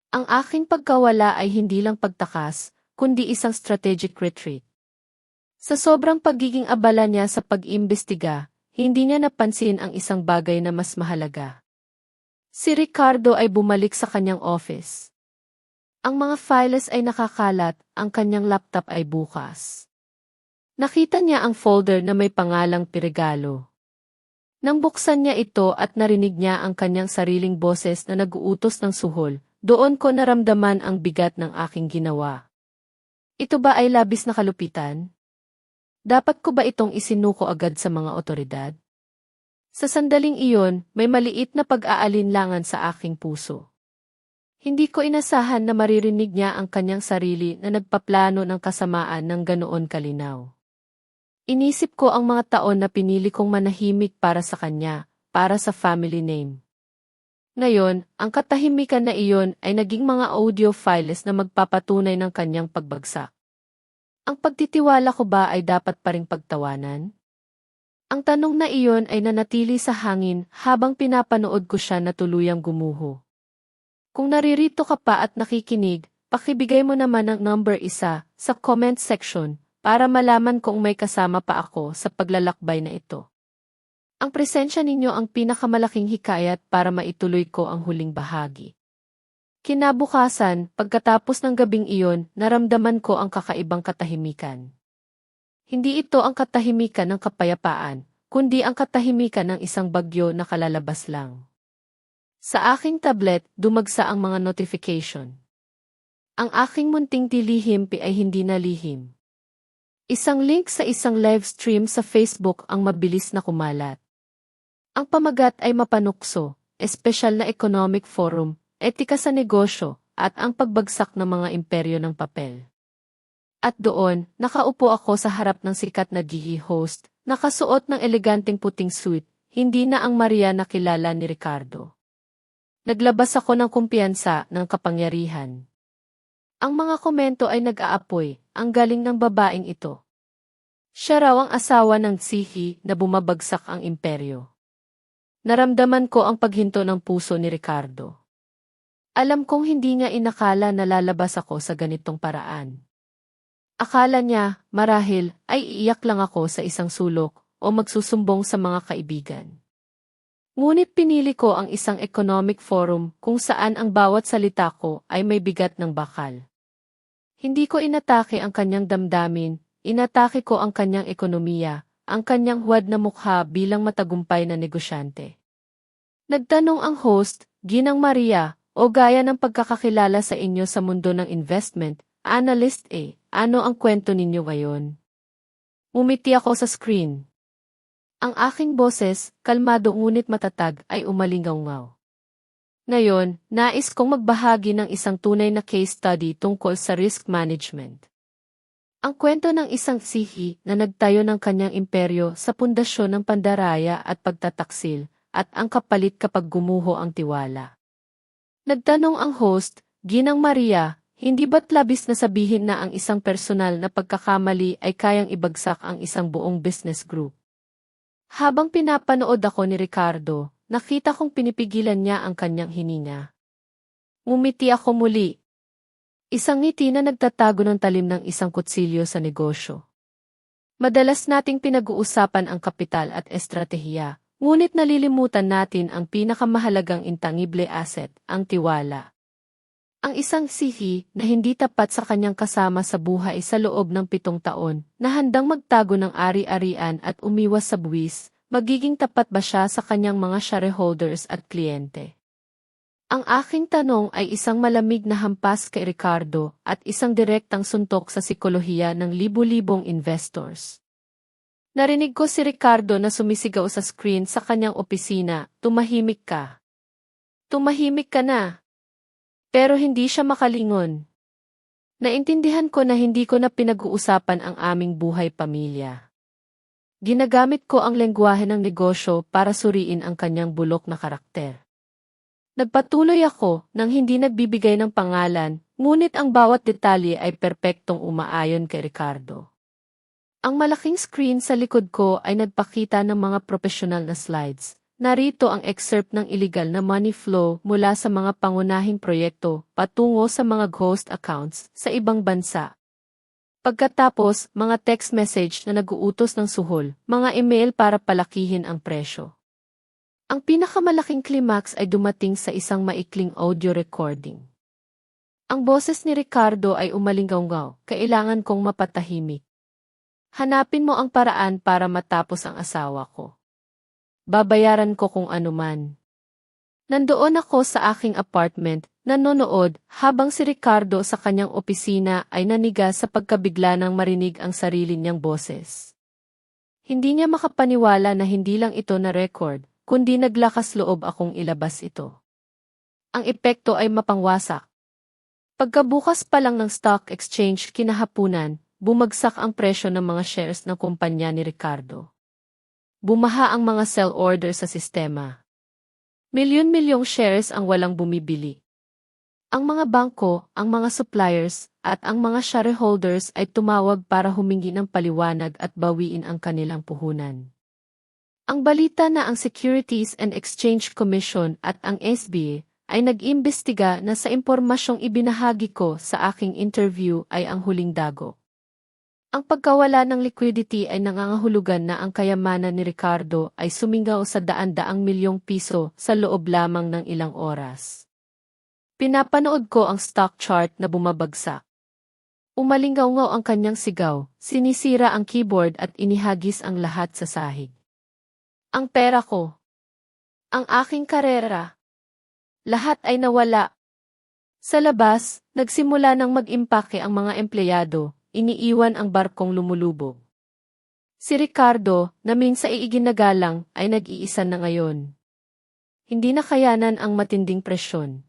Ang aking pagkawala ay hindi lang pagtakas, kundi isang strategic retreat. Sa sobrang pagiging abala niya sa pag-imbestiga, hindi niya napansin ang isang bagay na mas mahalaga. Si Ricardo ay bumalik sa kanyang office. Ang mga files ay nakakalat, ang kanyang laptop ay bukas. Nakita niya ang folder na may pangalang Piregalo. Nang buksan niya ito at narinig niya ang kanyang sariling boses na nag-uutos ng suhol, doon ko naramdaman ang bigat ng aking ginawa. Ito ba ay labis na kalupitan? Dapat ko ba itong isinuko agad sa mga otoridad? Sa sandaling iyon, may maliit na pag-aalinlangan sa aking puso. Hindi ko inasahan na maririnig niya ang kanyang sarili na nagpaplano ng kasamaan ng ganoon kalinaw. Inisip ko ang mga taon na pinili kong manahimik para sa kanya, para sa family name. Ngayon, ang katahimikan na iyon ay naging mga audio files na magpapatunay ng kanyang pagbagsak. Ang pagtitiwala ko ba ay dapat pa ring pagtawanan? Ang tanong na iyon ay nanatili sa hangin habang pinapanood ko siya na tuluyang gumuho. Kung naririto ka pa at nakikinig, pakibigay mo naman ang number 1 sa comment section para malaman kung may kasama pa ako sa paglalakbay na ito. Ang presensya ninyo ang pinakamalaking hikayat para maituloy ko ang huling bahagi. Kinabukasan, pagkatapos ng gabing iyon, naramdaman ko ang kakaibang katahimikan. Hindi ito ang katahimikan ng kapayapaan, kundi ang katahimikan ng isang bagyo na kalalabas lang. Sa aking tablet, dumagsa ang mga notification. Ang aking munting tilihim ay hindi na lihim. Isang link sa isang live stream sa Facebook ang mabilis na kumalat. Ang pamagat ay mapanukso, espesyal na economic forum, etika sa negosyo, at ang pagbagsak ng mga imperyo ng papel. At doon, nakaupo ako sa harap ng sikat na GE host, nakasuot ng eleganteng puting suit, hindi na ang Maria na kilala ni Ricardo. Naglabas ako ng kumpiyansa ng kapangyarihan. Ang mga komento ay nag-aapoy, ang galing ng babaeng ito. Siya raw ang asawa ng Tsihi na bumabagsak ang imperyo. Naramdaman ko ang paghinto ng puso ni Ricardo. Alam kong hindi niya inakala na lalabas ako sa ganitong paraan. Akala niya, marahil, ay iiyak lang ako sa isang sulok o magsusumbong sa mga kaibigan. Ngunit pinili ko ang isang economic forum kung saan ang bawat salita ko ay may bigat ng bakal. Hindi ko inatake ang kanyang damdamin, inatake ko ang kanyang ekonomiya, ang kanyang huwad na mukha bilang matagumpay na negosyante. Nagtanong ang host, Ginang Maria, o gaya ng pagkakakilala sa inyo sa mundo ng investment, analyst ano ang kwento ninyo ngayon? Umiti ako sa screen. Ang aking boses, kalmado ngunit matatag, ay umalingaw-ngaw. Ngayon, nais kong magbahagi ng isang tunay na case study tungkol sa risk management. Ang kwento ng isang Tsihi na nagtayo ng kanyang imperyo sa pundasyon ng pandaraya at pagtataksil, at ang kapalit kapag gumuho ang tiwala. Nagtanong ang host, Ginang Maria, hindi ba't labis na sabihin na ang isang personal na pagkakamali ay kayang ibagsak ang isang buong business group? Habang pinapanood ako ni Ricardo, nakita kong pinipigilan niya ang kanyang hininga. Ngumiti ako muli. Isang ngiti na nagtatago ng talim ng isang kutsilyo sa negosyo. Madalas nating pinag-uusapan ang kapital at estratehiya, ngunit nalilimutan natin ang pinakamahalagang intangible asset, ang tiwala. Ang isang Tsihi na hindi tapat sa kanyang kasama sa buhay sa loob ng 7 taon, na handang magtago ng ari-arian at umiwas sa buwis, magiging tapat ba siya sa kanyang mga shareholders at kliyente? Ang aking tanong ay isang malamig na hampas kay Ricardo at isang direktang suntok sa sikolohiya ng libu-libong investors. Narinig ko si Ricardo na sumisigaw sa screen sa kanyang opisina, "Tumahimik ka. Tumahimik ka na." Pero hindi siya makalingon. Naintindihan ko na hindi ko na pinag-uusapan ang aming buhay pamilya. Ginagamit ko ang lengguwahe ng negosyo para suriin ang kanyang bulok na karakter. Nagpatuloy ako nang hindi nagbibigay ng pangalan, ngunit ang bawat detalye ay perpektong umaayon kay Ricardo. Ang malaking screen sa likod ko ay nagpakita ng mga profesional na slides. Narito ang excerpt ng illegal na money flow mula sa mga pangunahing proyekto patungo sa mga ghost accounts sa ibang bansa. Pagkatapos, mga text message na nag-uutos ng suhol, mga email para palakihin ang presyo. Ang pinakamalaking climax ay dumating sa isang maikling audio recording. Ang boses ni Ricardo ay umalinggaw-ngaw, kailangan kong mapatahimik. Hanapin mo ang paraan para matapos ang asawa ko. Babayaran ko kung anuman. Nandoon ako sa aking apartment, nanonood, habang si Ricardo sa kanyang opisina ay naniga sa pagkabigla nang marinig ang sarili niyang boses. Hindi niya makapaniwala na hindi lang ito na record, kundi naglakas loob akong ilabas ito. Ang epekto ay mapangwasak. Pagkabukas pa lang ng stock exchange kinahapunan, bumagsak ang presyo ng mga shares ng kumpanya ni Ricardo. Bumaha ang mga sell order sa sistema. Milyon-milyong shares ang walang bumibili. Ang mga bangko, ang mga suppliers, at ang mga shareholders ay tumawag para humingi ng paliwanag at bawiin ang kanilang puhunan. Ang balita na ang Securities and Exchange Commission at ang SBA ay nag-imbestiga na sa impormasyong ibinahagi ko sa aking interview ay ang huling dago. Ang pagkawala ng liquidity ay nangangahulugan na ang kayamanan ni Ricardo ay sumingaw sa daan-daang milyong piso sa loob lamang ng ilang oras. Pinapanood ko ang stock chart na bumabagsak. Umalinggaw-ngaw ang kanyang sigaw, sinisira ang keyboard at inihagis ang lahat sa sahig. Ang pera ko. Ang aking karera. Lahat ay nawala. Sa labas, nagsimula ng mag-impake ang mga empleyado, iniiwan ang barkong lumulubog. Si Ricardo, na minsan iiginagalang, ay nag-iisa na ngayon. Hindi na kayanan ang matinding presyon.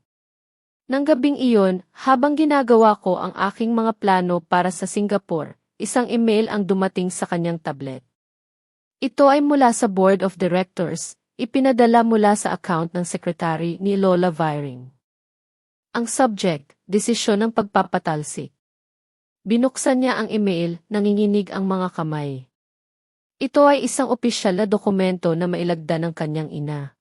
Nang gabing iyon, habang ginagawa ko ang aking mga plano para sa Singapore, isang email ang dumating sa kanyang tablet. Ito ay mula sa Board of Directors, ipinadala mula sa account ng secretary ni Lola Viring. Ang subject, desisyon ng pagpapatalsik. Binuksan niya ang email, nanginginig ang mga kamay. Ito ay isang opisyal na dokumento na mailagda ng kanyang ina.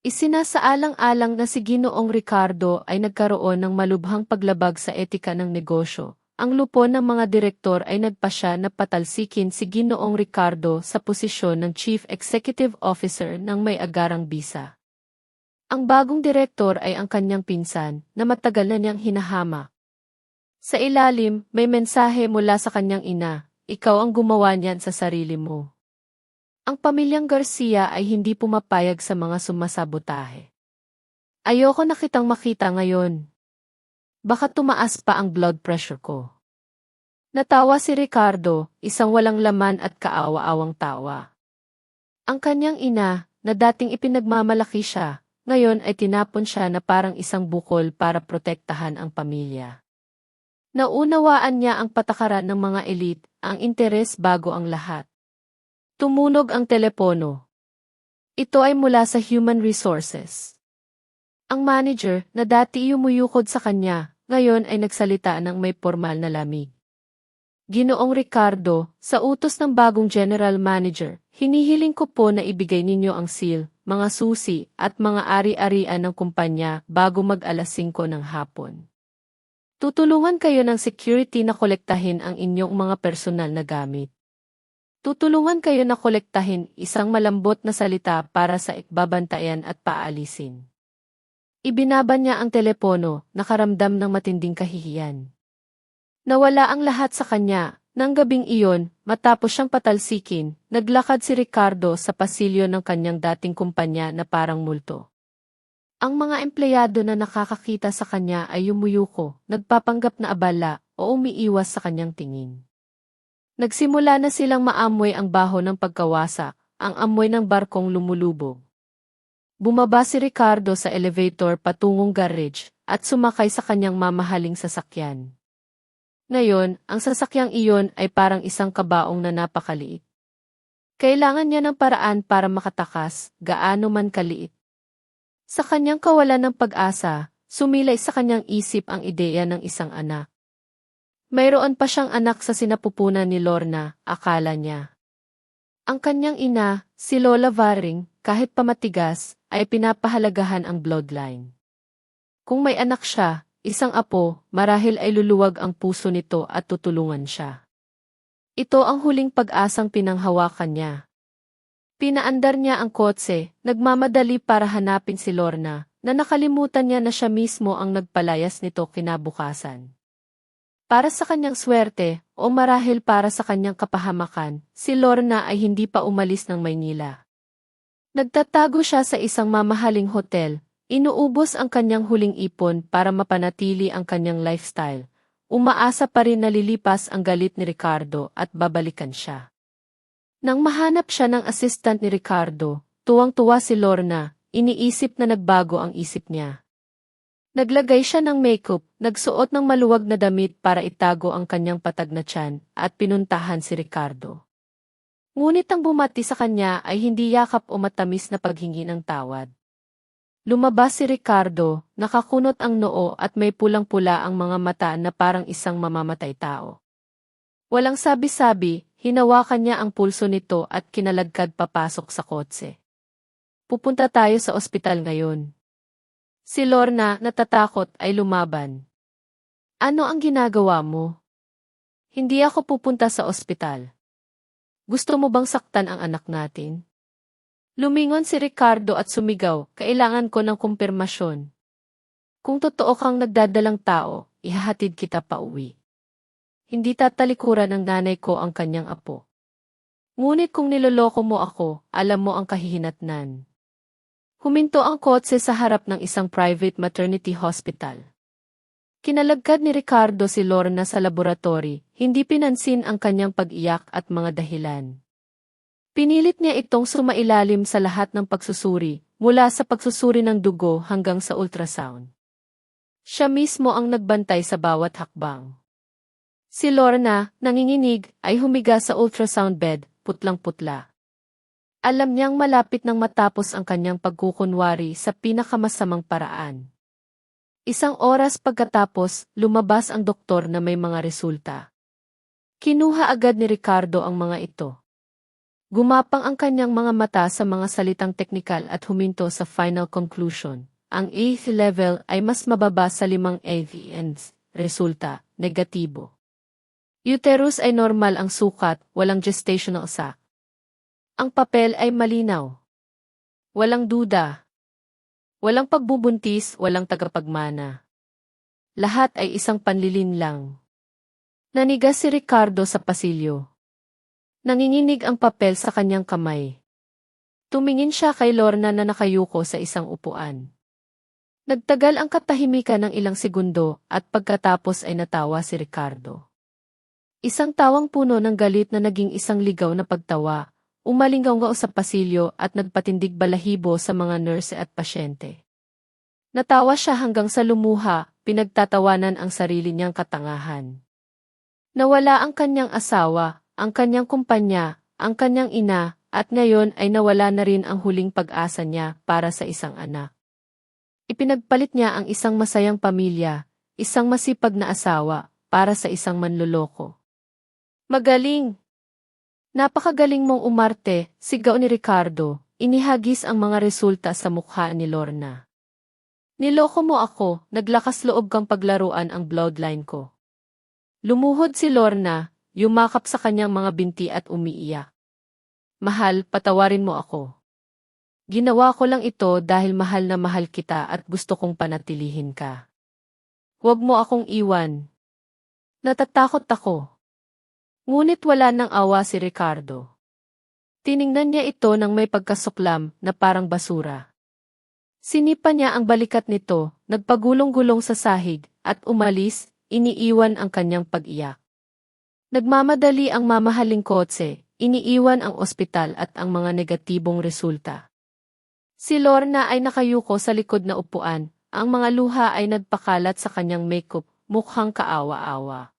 Isinasaalang-alang na si Ginoong Ricardo ay nagkaroon ng malubhang paglabag sa etika ng negosyo. Ang lupon ng mga direktor ay nagpasya na patalsikin si Ginoong Ricardo sa posisyon ng Chief Executive Officer ng may agarang bisa. Ang bagong direktor ay ang kanyang pinsan na matagal na niyang hinahamak. Sa ilalim, may mensahe mula sa kanyang ina, ikaw ang gumawa niyan sa sarili mo. Ang pamilyang Garcia ay hindi pumapayag sa mga sumasabotahe. Ayoko na kitang makita ngayon. Baka tumaas pa ang blood pressure ko. Natawa si Ricardo, isang walang laman at kaawa-awang tawa. Ang kanyang ina, na dating ipinagmamalaki siya, ngayon ay tinapon siya na parang isang bukol para protektahan ang pamilya. Naunawaan niya ang patakaran ng mga elite, ang interes bago ang lahat. Tumunog ang telepono. Ito ay mula sa Human Resources. Ang manager, na dati yumuyukod sa kanya, ngayon ay nagsalita ng may formal na lamig. Ginoong Ricardo, sa utos ng bagong general manager, hinihiling ko po na ibigay ninyo ang seal, mga susi, at mga ari-arian ng kumpanya bago mag-alas 5 ng hapon. Tutulungan kayo ng security na kolektahin ang inyong mga personal na gamit. Tutulungan kayo na kolektahin isang malambot na salita para sa ikbabantayan at paalisin. Ibinaban niya ang telepono, nakaramdam ng matinding kahihiyan. Nawala ang lahat sa kanya, nang gabing iyon, matapos siyang patalsikin, naglakad si Ricardo sa pasilyo ng kanyang dating kumpanya na parang multo. Ang mga empleyado na nakakakita sa kanya ay yumuyuko, nagpapanggap na abala, o umiiwas sa kanyang tingin. Nagsimula na silang maamoy ang baho ng pagkawasak, ang amoy ng barkong lumulubog. Bumaba si Ricardo sa elevator patungong garage, at sumakay sa kanyang mamahaling sasakyan. Ngayon, ang sasakyang iyon ay parang isang kabaong na napakaliit. Kailangan niya ng paraan para makatakas, gaano man kaliit. Sa kanyang kawalan ng pag-asa, sumilay sa kanyang isip ang ideya ng isang anak. Mayroon pa siyang anak sa sinapupunan ni Lorna, akala niya. Ang kanyang ina, si Lola Varing, kahit pamatigas, ay pinapahalagahan ang bloodline. Kung may anak siya, isang apo, marahil ay luluwag ang puso nito at tutulungan siya. Ito ang huling pag-asang pinanghawakan niya. Pinaandar niya ang kotse, nagmamadali para hanapin si Lorna, na nakalimutan niya na siya mismo ang nagpalayas nito kinabukasan. Para sa kanyang swerte, o marahil para sa kanyang kapahamakan, si Lorna ay hindi pa umalis ng Maynila. Nagtatago siya sa isang mamahaling hotel, inuubos ang kanyang huling ipon para mapanatili ang kanyang lifestyle. Umaasa pa rin na lilipas ang galit ni Ricardo at babalikan siya. Nang mahanap siya ng assistant ni Ricardo, tuwang-tuwa si Lorna, iniisip na nagbago ang isip niya. Naglagay siya ng makeup, nagsuot ng maluwag na damit para itago ang kanyang patag na tiyan at pinuntahan si Ricardo. Ngunit ang bumati sa kanya ay hindi yakap o matamis na paghingi ng tawad. Lumabas si Ricardo, nakakunot ang noo at may pulang-pula ang mga mata na parang isang mamamatay tao. Walang sabi-sabi, hinawakan niya ang pulso nito at kinalagkad papasok sa kotse. Pupunta tayo sa ospital ngayon. Si Lorna, natatakot, ay lumaban. Ano ang ginagawa mo? Hindi ako pupunta sa ospital. Gusto mo bang saktan ang anak natin? Lumingon si Ricardo at sumigaw, kailangan ko ng kumpirmasyon. Kung totoo kang nagdadalang tao, ihahatid kita pa uwi. Hindi tatalikuran ng nanay ko ang kanyang apo. Ngunit kung niloloko mo ako, alam mo ang kahihinatnan. Huminto ang kotse sa harap ng isang private maternity hospital. Kinalagkad ni Ricardo si Lorna sa laboratory, hindi pinansin ang kanyang pag-iyak at mga dahilan. Pinilit niya itong sumailalim sa lahat ng pagsusuri, mula sa pagsusuri ng dugo hanggang sa ultrasound. Siya mismo ang nagbantay sa bawat hakbang. Si Lorna, nanginginig, ay humiga sa ultrasound bed, putlang-putla. Alam niyang malapit nang matapos ang kanyang pagkukunwari sa pinakamasamang paraan. Isang oras pagkatapos, lumabas ang doktor na may mga resulta. Kinuha agad ni Ricardo ang mga ito. Gumapang ang kanyang mga mata sa mga salitang teknikal at huminto sa final conclusion. Ang 8th level ay mas mababa sa 5 AVNs. Resulta, negatibo. Uterus ay normal ang sukat, walang gestational sac. Ang papel ay malinaw. Walang duda. Walang pagbubuntis, walang tagapagmana. Lahat ay isang panlilin lang. Nanigas si Ricardo sa pasilyo. Nanginginig ang papel sa kanyang kamay. Tumingin siya kay Lorna na nakayuko sa isang upuan. Nagtagal ang katahimikan ng ilang segundo at pagkatapos ay natawa si Ricardo. Isang tawang puno ng galit na naging isang ligaw na pagtawa. Umalinggaw sa pasilyo at nagpatindig balahibo sa mga nurse at pasyente. Natawa siya hanggang sa lumuha, pinagtatawanan ang sarili niyang katangahan. Nawala ang kanyang asawa, ang kanyang kumpanya, ang kanyang ina, at ngayon ay nawala na rin ang huling pag-asa niya para sa isang anak. Ipinagpalit niya ang isang masayang pamilya, isang masipag na asawa, para sa isang manloloko. Magaling! Napakagaling mong umarte, sigaw ni Ricardo, inihagis ang mga resulta sa mukha ni Lorna. Niloko mo ako, naglakas loob kang paglaruan ang bloodline ko. Lumuhod si Lorna, yumakap sa kanyang mga binti at umiiyak. Mahal, patawarin mo ako. Ginawa ko lang ito dahil mahal na mahal kita at gusto kong panatilihin ka. Huwag mo akong iwan. Natatakot ako. Ngunit wala nang awa si Ricardo. Tiningnan niya ito ng may pagkasuklam na parang basura. Sinipa niya ang balikat nito, nagpagulong-gulong sa sahig, at umalis, iniiwan ang kanyang pag-iyak. Nagmamadali ang mamahaling kotse, iniiwan ang ospital at ang mga negatibong resulta. Si Lorna ay nakayuko sa likod na upuan, ang mga luha ay nagpakalat sa kanyang makeup, mukhang kaawa-awa.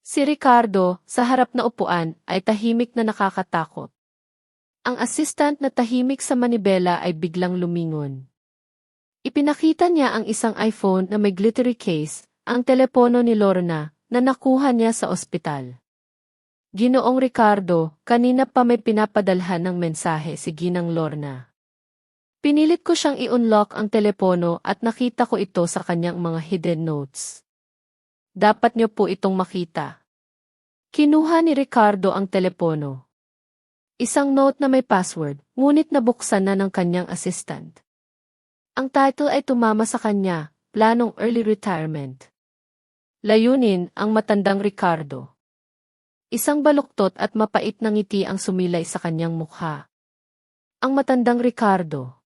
Si Ricardo, sa harap na upuan, ay tahimik na nakakatakot. Ang assistant na tahimik sa manibela ay biglang lumingon. Ipinakita niya ang isang iPhone na may glittery case, ang telepono ni Lorna, na nakuha niya sa ospital. Ginoong Ricardo, kanina pa may pinapadalhan ng mensahe si Ginang Lorna. Pinilit ko siyang i-unlock ang telepono at nakita ko ito sa kanyang mga hidden notes. Dapat niyo po itong makita. Kinuha ni Ricardo ang telepono. Isang note na may password, ngunit nabuksan na ng kanyang assistant. Ang title ay tumama sa kanya, Planong Early Retirement. Layunin, ang matandang Ricardo. Isang baluktot at mapait na ngiti ang sumilay sa kanyang mukha. Ang matandang Ricardo.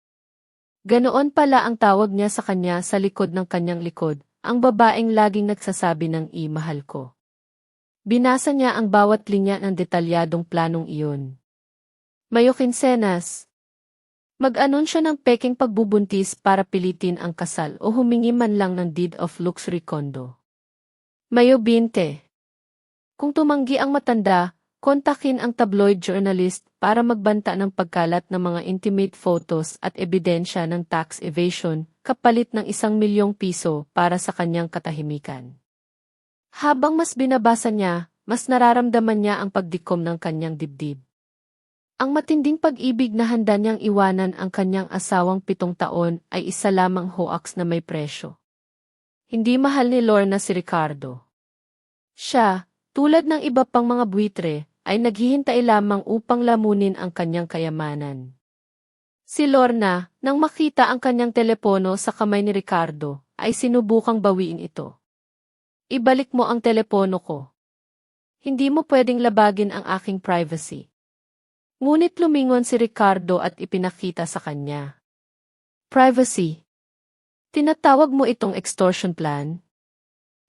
Ganoon pala ang tawag niya sa kanya sa likod ng kanyang likod, ang babaeng laging nagsasabi ng mahal ko. Binasa niya ang bawat linya ng detalyadong planong iyon. Mayo Quincenas. Mag-anunsyo ng peking pagbubuntis para pilitin ang kasal o humingi man lang ng deed of luxury condo. Mayo 20. Kung tumanggi ang matanda, kontakin ang tabloid journalist para magbanta ng pagkalat ng mga intimate photos at ebidensya ng tax evasion kapalit ng 1,000,000 piso para sa kanyang katahimikan. Habang mas binabasa niya, mas nararamdaman niya ang pagdikom ng kanyang dibdib. Ang matinding pag-ibig na handa niyang iwanan ang kanyang asawang 7 taon ay isa lamang hoax na may presyo. Hindi mahal ni Lorna si Ricardo. Siya, tulad ng iba pang mga buitre, ay naghihintay lamang upang lamunin ang kanyang kayamanan. Si Lorna, nang makita ang kanyang telepono sa kamay ni Ricardo, ay sinubukang bawiin ito. Ibalik mo ang telepono ko. Hindi mo pwedeng labagin ang aking privacy. Ngunit lumingon si Ricardo at ipinakita sa kanya. Privacy. Tinatawag mo itong extortion plan?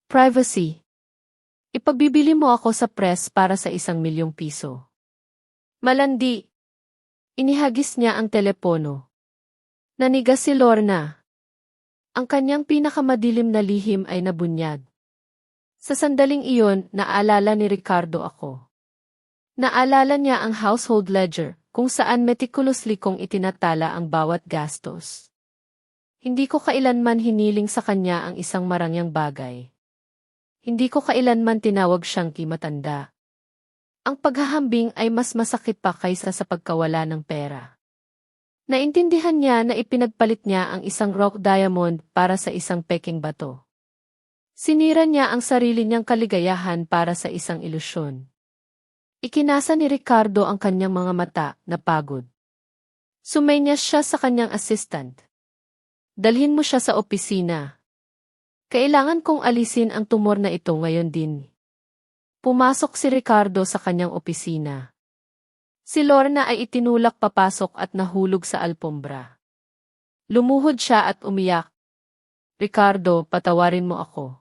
Privacy. Ipagbibili mo ako sa press para sa 1,000,000 piso. Malandi. Inihagis niya ang telepono. Nanigas si Lorna. Ang kanyang pinakamadilim na lihim ay nabunyag. Sa sandaling iyon, naalala ni Ricardo ako. Naalala niya ang household ledger, kung saan meticulously kong itinatala ang bawat gastos. Hindi ko kailanman hiniling sa kanya ang isang marangyang bagay. Hindi ko kailanman tinawag siyang matanda. Ang paghahambing ay mas masakit pa kaysa sa pagkawala ng pera. Naintindihan niya na ipinagpalit niya ang isang rock diamond para sa isang peking bato. Sinira niya ang sarili niyang kaligayahan para sa isang ilusyon. Ikinasa ni Ricardo ang kanyang mga mata na pagod. Sumenyas siya sa kanyang assistant. Dalhin mo siya sa opisina. Kailangan kong alisin ang tumor na ito ngayon din. Pumasok si Ricardo sa kanyang opisina. Si Lorna ay itinulak papasok at nahulog sa alpombra. Lumuhod siya at umiyak. Ricardo, patawarin mo ako.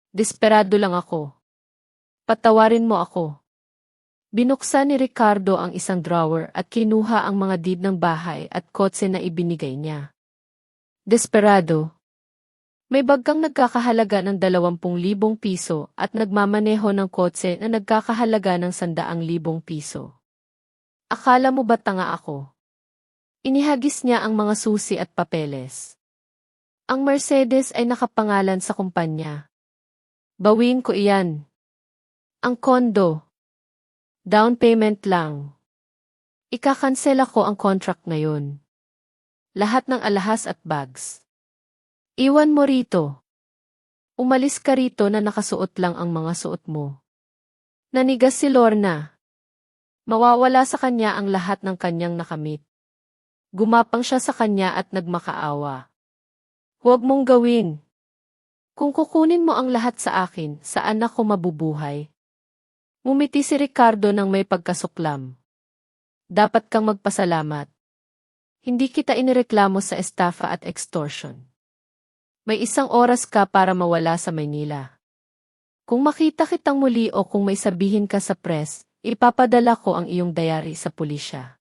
Desperado lang ako. Patawarin mo ako. Binuksan ni Ricardo ang isang drawer at kinuha ang mga deed ng bahay at kotse na ibinigay niya. Desperado. May baggang nagkakahalaga ng 20,000 piso at nagmamaneho ng kotse na nagkakahalaga ng 100,000 piso. Akala mo ba tanga ako? Inihagis niya ang mga susi at papeles. Ang Mercedes ay nakapangalan sa kumpanya. Bawiin ko iyan. Ang kondo. Down payment lang. Ikakansela ko ang contract ngayon. Lahat ng alahas at bags. Iwan mo rito. Umalis ka rito na nakasuot lang ang mga suot mo. Nanigas si Lorna. Mawawala sa kanya ang lahat ng kanyang nakamit. Gumapang siya sa kanya at nagmakaawa. Huwag mong gawin. Kung kukunin mo ang lahat sa akin, saan ako mabubuhay? Ngumiti si Ricardo nang may pagkasuklam. Dapat kang magpasalamat. Hindi kita inireklamo sa estafa at extortion. May 1 oras ka para mawala sa Maynila. Kung makita kitang muli o kung may sabihin ka sa press, ipapadala ko ang iyong diary sa pulisya.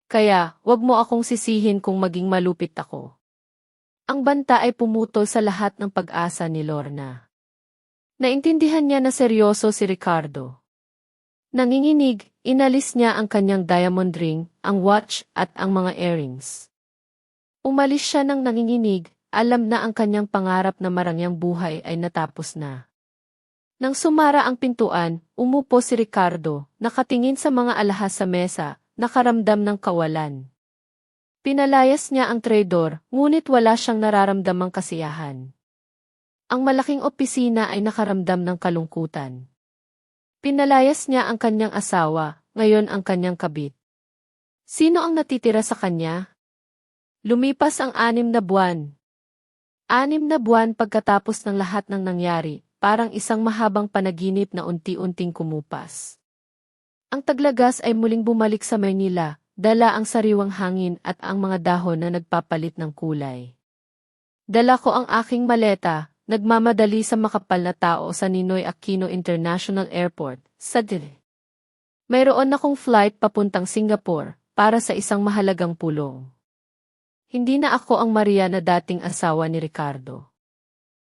Kaya, wag mo akong sisihin kung maging malupit ako. Ang banta ay pumutol sa lahat ng pag-asa ni Lorna. Naintindihan niya na seryoso si Ricardo. Nanginginig, inalis niya ang kanyang diamond ring, ang watch at ang mga earrings. Umalis siya ng nanginginig, alam na ang kanyang pangarap na marangyang buhay ay natapos na. Nang sumara ang pintuan, umupo si Ricardo, nakatingin sa mga alahas sa mesa, nakaramdam ng kawalan. Pinalayas niya ang traidor, ngunit wala siyang nararamdamang kasiyahan. Ang malaking opisina ay nakaramdam ng kalungkutan. Pinalayas niya ang kanyang asawa, ngayon ang kanyang kabit. Sino ang natitira sa kanya? Lumipas ang 6 na buwan. 6 na buwan pagkatapos ng lahat ng nangyari, parang isang mahabang panaginip na unti-unting kumupas. Ang Taglagas ay muling bumalik sa Maynila, dala ang sariwang hangin at ang mga dahon na nagpapalit ng kulay. Dala ko ang aking maleta, nagmamadali sa makapal na tao sa Ninoy Aquino International Airport, sa Dili. Mayroon akong flight papuntang Singapore, para sa isang mahalagang pulong. Hindi na ako ang Maria na dating asawa ni Ricardo.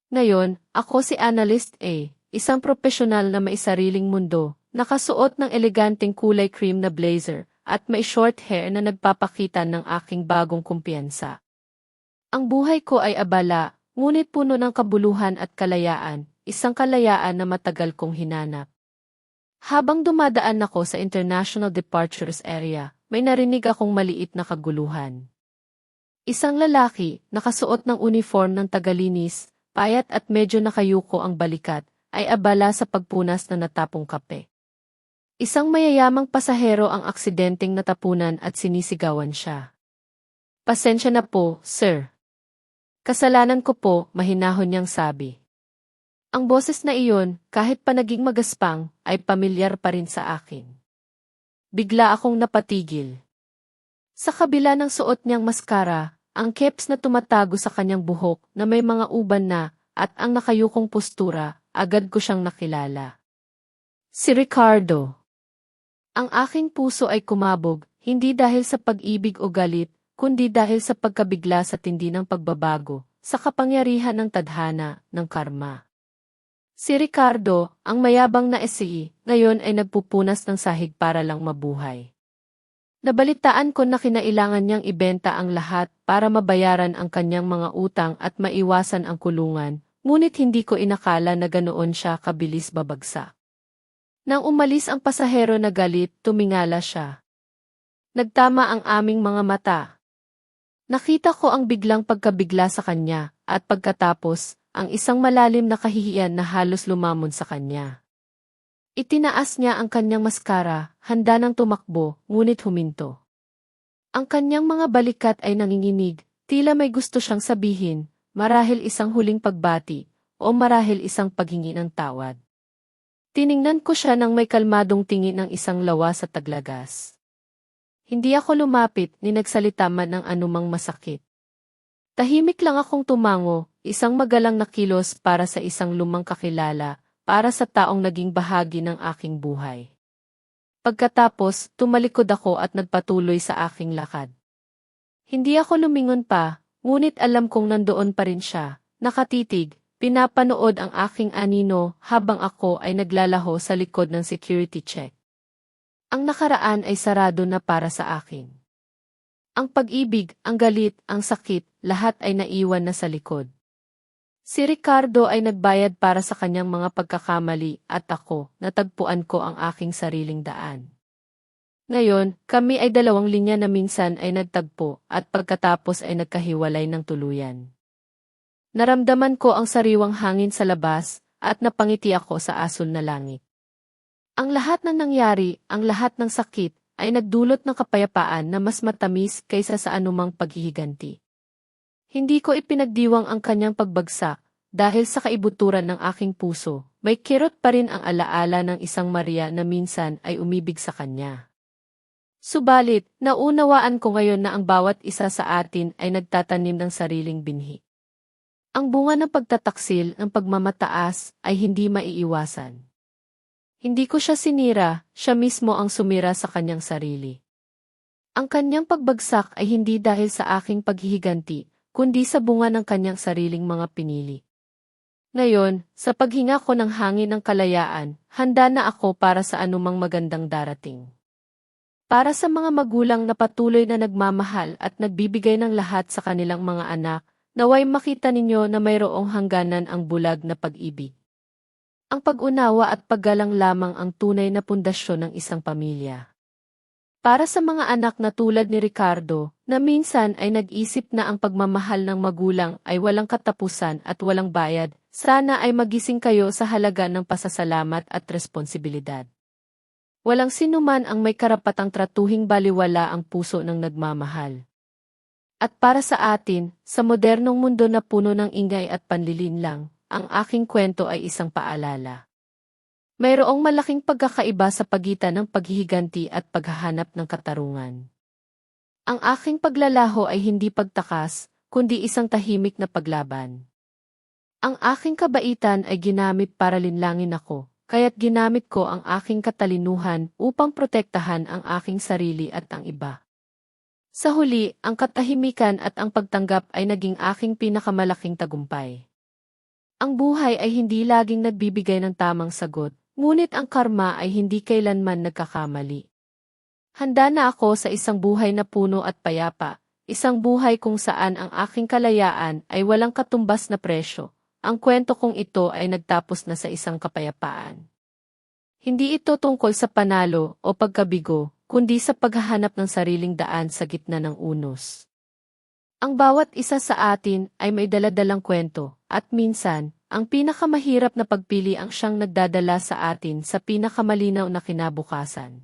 Ngayon, ako si Analyst A, isang profesional na may sariling mundo, nakasuot ng eleganteng kulay cream na blazer, at may short hair na nagpapakita ng aking bagong kumpiyansa. Ang buhay ko ay abala, ngunit puno ng kabuluhan at kalayaan, isang kalayaan na matagal kong hinanap. Habang dumadaan ako sa International Departures Area, may narinig akong maliit na kaguluhan. Isang lalaki, nakasuot ng uniform ng tagalinis, payat at medyo nakayuko ang balikat, ay abala sa pagpunas na natapong kape. Isang mayayamang pasahero ang aksidenteng natapunan at sinisigawan siya. Pasensya na po, sir. Kasalanan ko po, mahinahon niyang sabi. Ang boses na iyon, kahit pa naging magaspang, ay pamilyar pa rin sa akin. Bigla akong napatigil. Sa kabila ng suot niyang maskara, ang caps na tumatago sa kanyang buhok na may mga uban na, at ang nakayukong postura, agad ko siyang nakilala. Si Ricardo. Ang aking puso ay kumabog, hindi dahil sa pag-ibig o galit, kundi dahil sa pagkabigla sa tindi ng pagbabago, sa kapangyarihan ng tadhana, ng karma. Si Ricardo, ang mayabang na SE, ngayon ay nagpupunas ng sahig para lang mabuhay. Nabalitaan ko na kinailangan niyang ibenta ang lahat para mabayaran ang kanyang mga utang at maiwasan ang kulungan, ngunit hindi ko inakala na ganoon siya kabilis babagsak. Nang umalis ang pasahero na galit, tumingala siya. Nagtama ang aming mga mata. Nakita ko ang biglang pagkabigla sa kanya, at pagkatapos, ang isang malalim na kahihiyan na halos lumamon sa kanya. Itinaas niya ang kanyang maskara, handa nang tumakbo, ngunit huminto. Ang kanyang mga balikat ay nanginginig, tila may gusto siyang sabihin, marahil isang huling pagbati, o marahil isang paghingi ng tawad. Tiningnan ko siya nang may kalmadong tingin ng isang lawa sa Taglagas. Hindi ako lumapit ni nagsalita man ng anumang masakit. Tahimik lang akong tumango, isang magalang na kilos para sa isang lumang kakilala, para sa taong naging bahagi ng aking buhay. Pagkatapos, tumalikod ako at nagpatuloy sa aking lakad. Hindi ako lumingon pa, ngunit alam kong nandoon pa rin siya, nakatitig, pinapanood ang aking anino habang ako ay naglalaho sa likod ng security check. Ang nakaraan ay sarado na para sa akin. Ang pag-ibig, ang galit, ang sakit, lahat ay naiwan na sa likod. Si Ricardo ay nagbayad para sa kanyang mga pagkakamali at ako, natagpuan ko ang aking sariling daan. Ngayon, kami ay 2 linya na minsan ay nagtagpo at pagkatapos ay nagkahiwalay ng tuluyan. Naramdaman ko ang sariwang hangin sa labas at napangiti ako sa asul na langit. Ang lahat ng nangyari, ang lahat ng sakit, ay nagdulot ng kapayapaan na mas matamis kaysa sa anumang paghihiganti. Hindi ko ipinagdiwang ang kanyang pagbagsak, dahil sa kaibuturan ng aking puso, may kirot pa rin ang alaala ng isang Maria na minsan ay umibig sa kanya. Subalit, naunawaan ko ngayon na ang bawat isa sa atin ay nagtatanim ng sariling binhi. Ang bunga ng pagtataksil, ng pagmamataas, ay hindi maiiwasan. Hindi ko siya sinira, siya mismo ang sumira sa kanyang sarili. Ang kanyang pagbagsak ay hindi dahil sa aking paghihiganti, kundi sa bunga ng kanyang sariling mga pinili. Ngayon, sa paghinga ko ng hangin ng kalayaan, handa na ako para sa anumang magandang darating. Para sa mga magulang na patuloy na nagmamahal at nagbibigay ng lahat sa kanilang mga anak, naway makita ninyo na mayroong hangganan ang bulag na pag-ibig. Ang pag-unawa at paggalang lamang ang tunay na pundasyon ng isang pamilya. Para sa mga anak na tulad ni Ricardo, na minsan ay nag-isip na ang pagmamahal ng magulang ay walang katapusan at walang bayad, sana ay magising kayo sa halaga ng pasasalamat at responsibilidad. Walang sinuman ang may karapatang tratuhing baliwala ang puso ng nagmamahal. At para sa atin, sa modernong mundo na puno ng ingay at panlilinlang, ang aking kwento ay isang paalala. Mayroong malaking pagkakaiba sa pagitan ng paghihiganti at paghahanap ng katarungan. Ang aking paglalaho ay hindi pagtakas, kundi isang tahimik na paglaban. Ang aking kabaitan ay ginamit para linlangin ako, kaya't ginamit ko ang aking katalinuhan upang protektahan ang aking sarili at ang iba. Sa huli, ang katahimikan at ang pagtanggap ay naging aking pinakamalaking tagumpay. Ang buhay ay hindi laging nagbibigay ng tamang sagot, ngunit ang karma ay hindi kailanman nagkakamali. Handa na ako sa isang buhay na puno at payapa, isang buhay kung saan ang aking kalayaan ay walang katumbas na presyo. Ang kwento kong ito ay nagtapos na sa isang kapayapaan. Hindi ito tungkol sa panalo o pagkabigo, kundi sa paghahanap ng sariling daan sa gitna ng unos. Ang bawat isa sa atin ay may daladalang kwento, at minsan, ang pinakamahirap na pagpili ang siyang nagdadala sa atin sa pinakamalinaw na kinabukasan.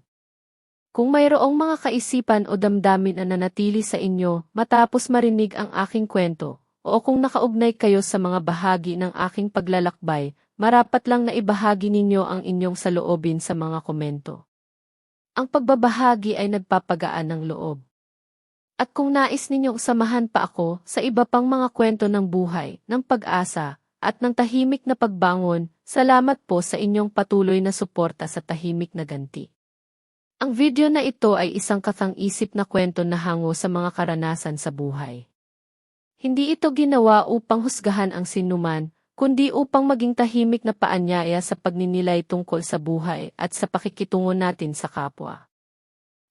Kung mayroong mga kaisipan o damdamin na nanatili sa inyo matapos marinig ang aking kwento, o kung nakaugnay kayo sa mga bahagi ng aking paglalakbay, marapat lang na ibahagi ninyo ang inyong saloobin sa mga komento. Ang pagbabahagi ay nagpapagaan ng loob. At kung nais ninyong samahan pa ako sa iba pang mga kwento ng buhay, ng pag-asa, at ng tahimik na pagbangon, salamat po sa inyong patuloy na suporta sa Tahimik na Ganti. Ang video na ito ay isang katang-isip na kwento na hango sa mga karanasan sa buhay. Hindi ito ginawa upang husgahan ang sinuman, kundi upang maging tahimik na paanyaya sa pagninilay tungkol sa buhay at sa pakikitungo natin sa kapwa.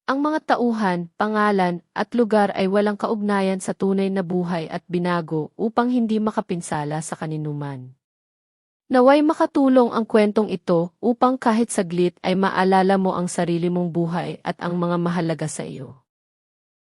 Ang mga tauhan, pangalan, at lugar ay walang kaugnayan sa tunay na buhay at binago upang hindi makapinsala sa kaninuman. Naway makatulong ang kwentong ito upang kahit saglit ay maalala mo ang sarili mong buhay at ang mga mahalaga sa iyo.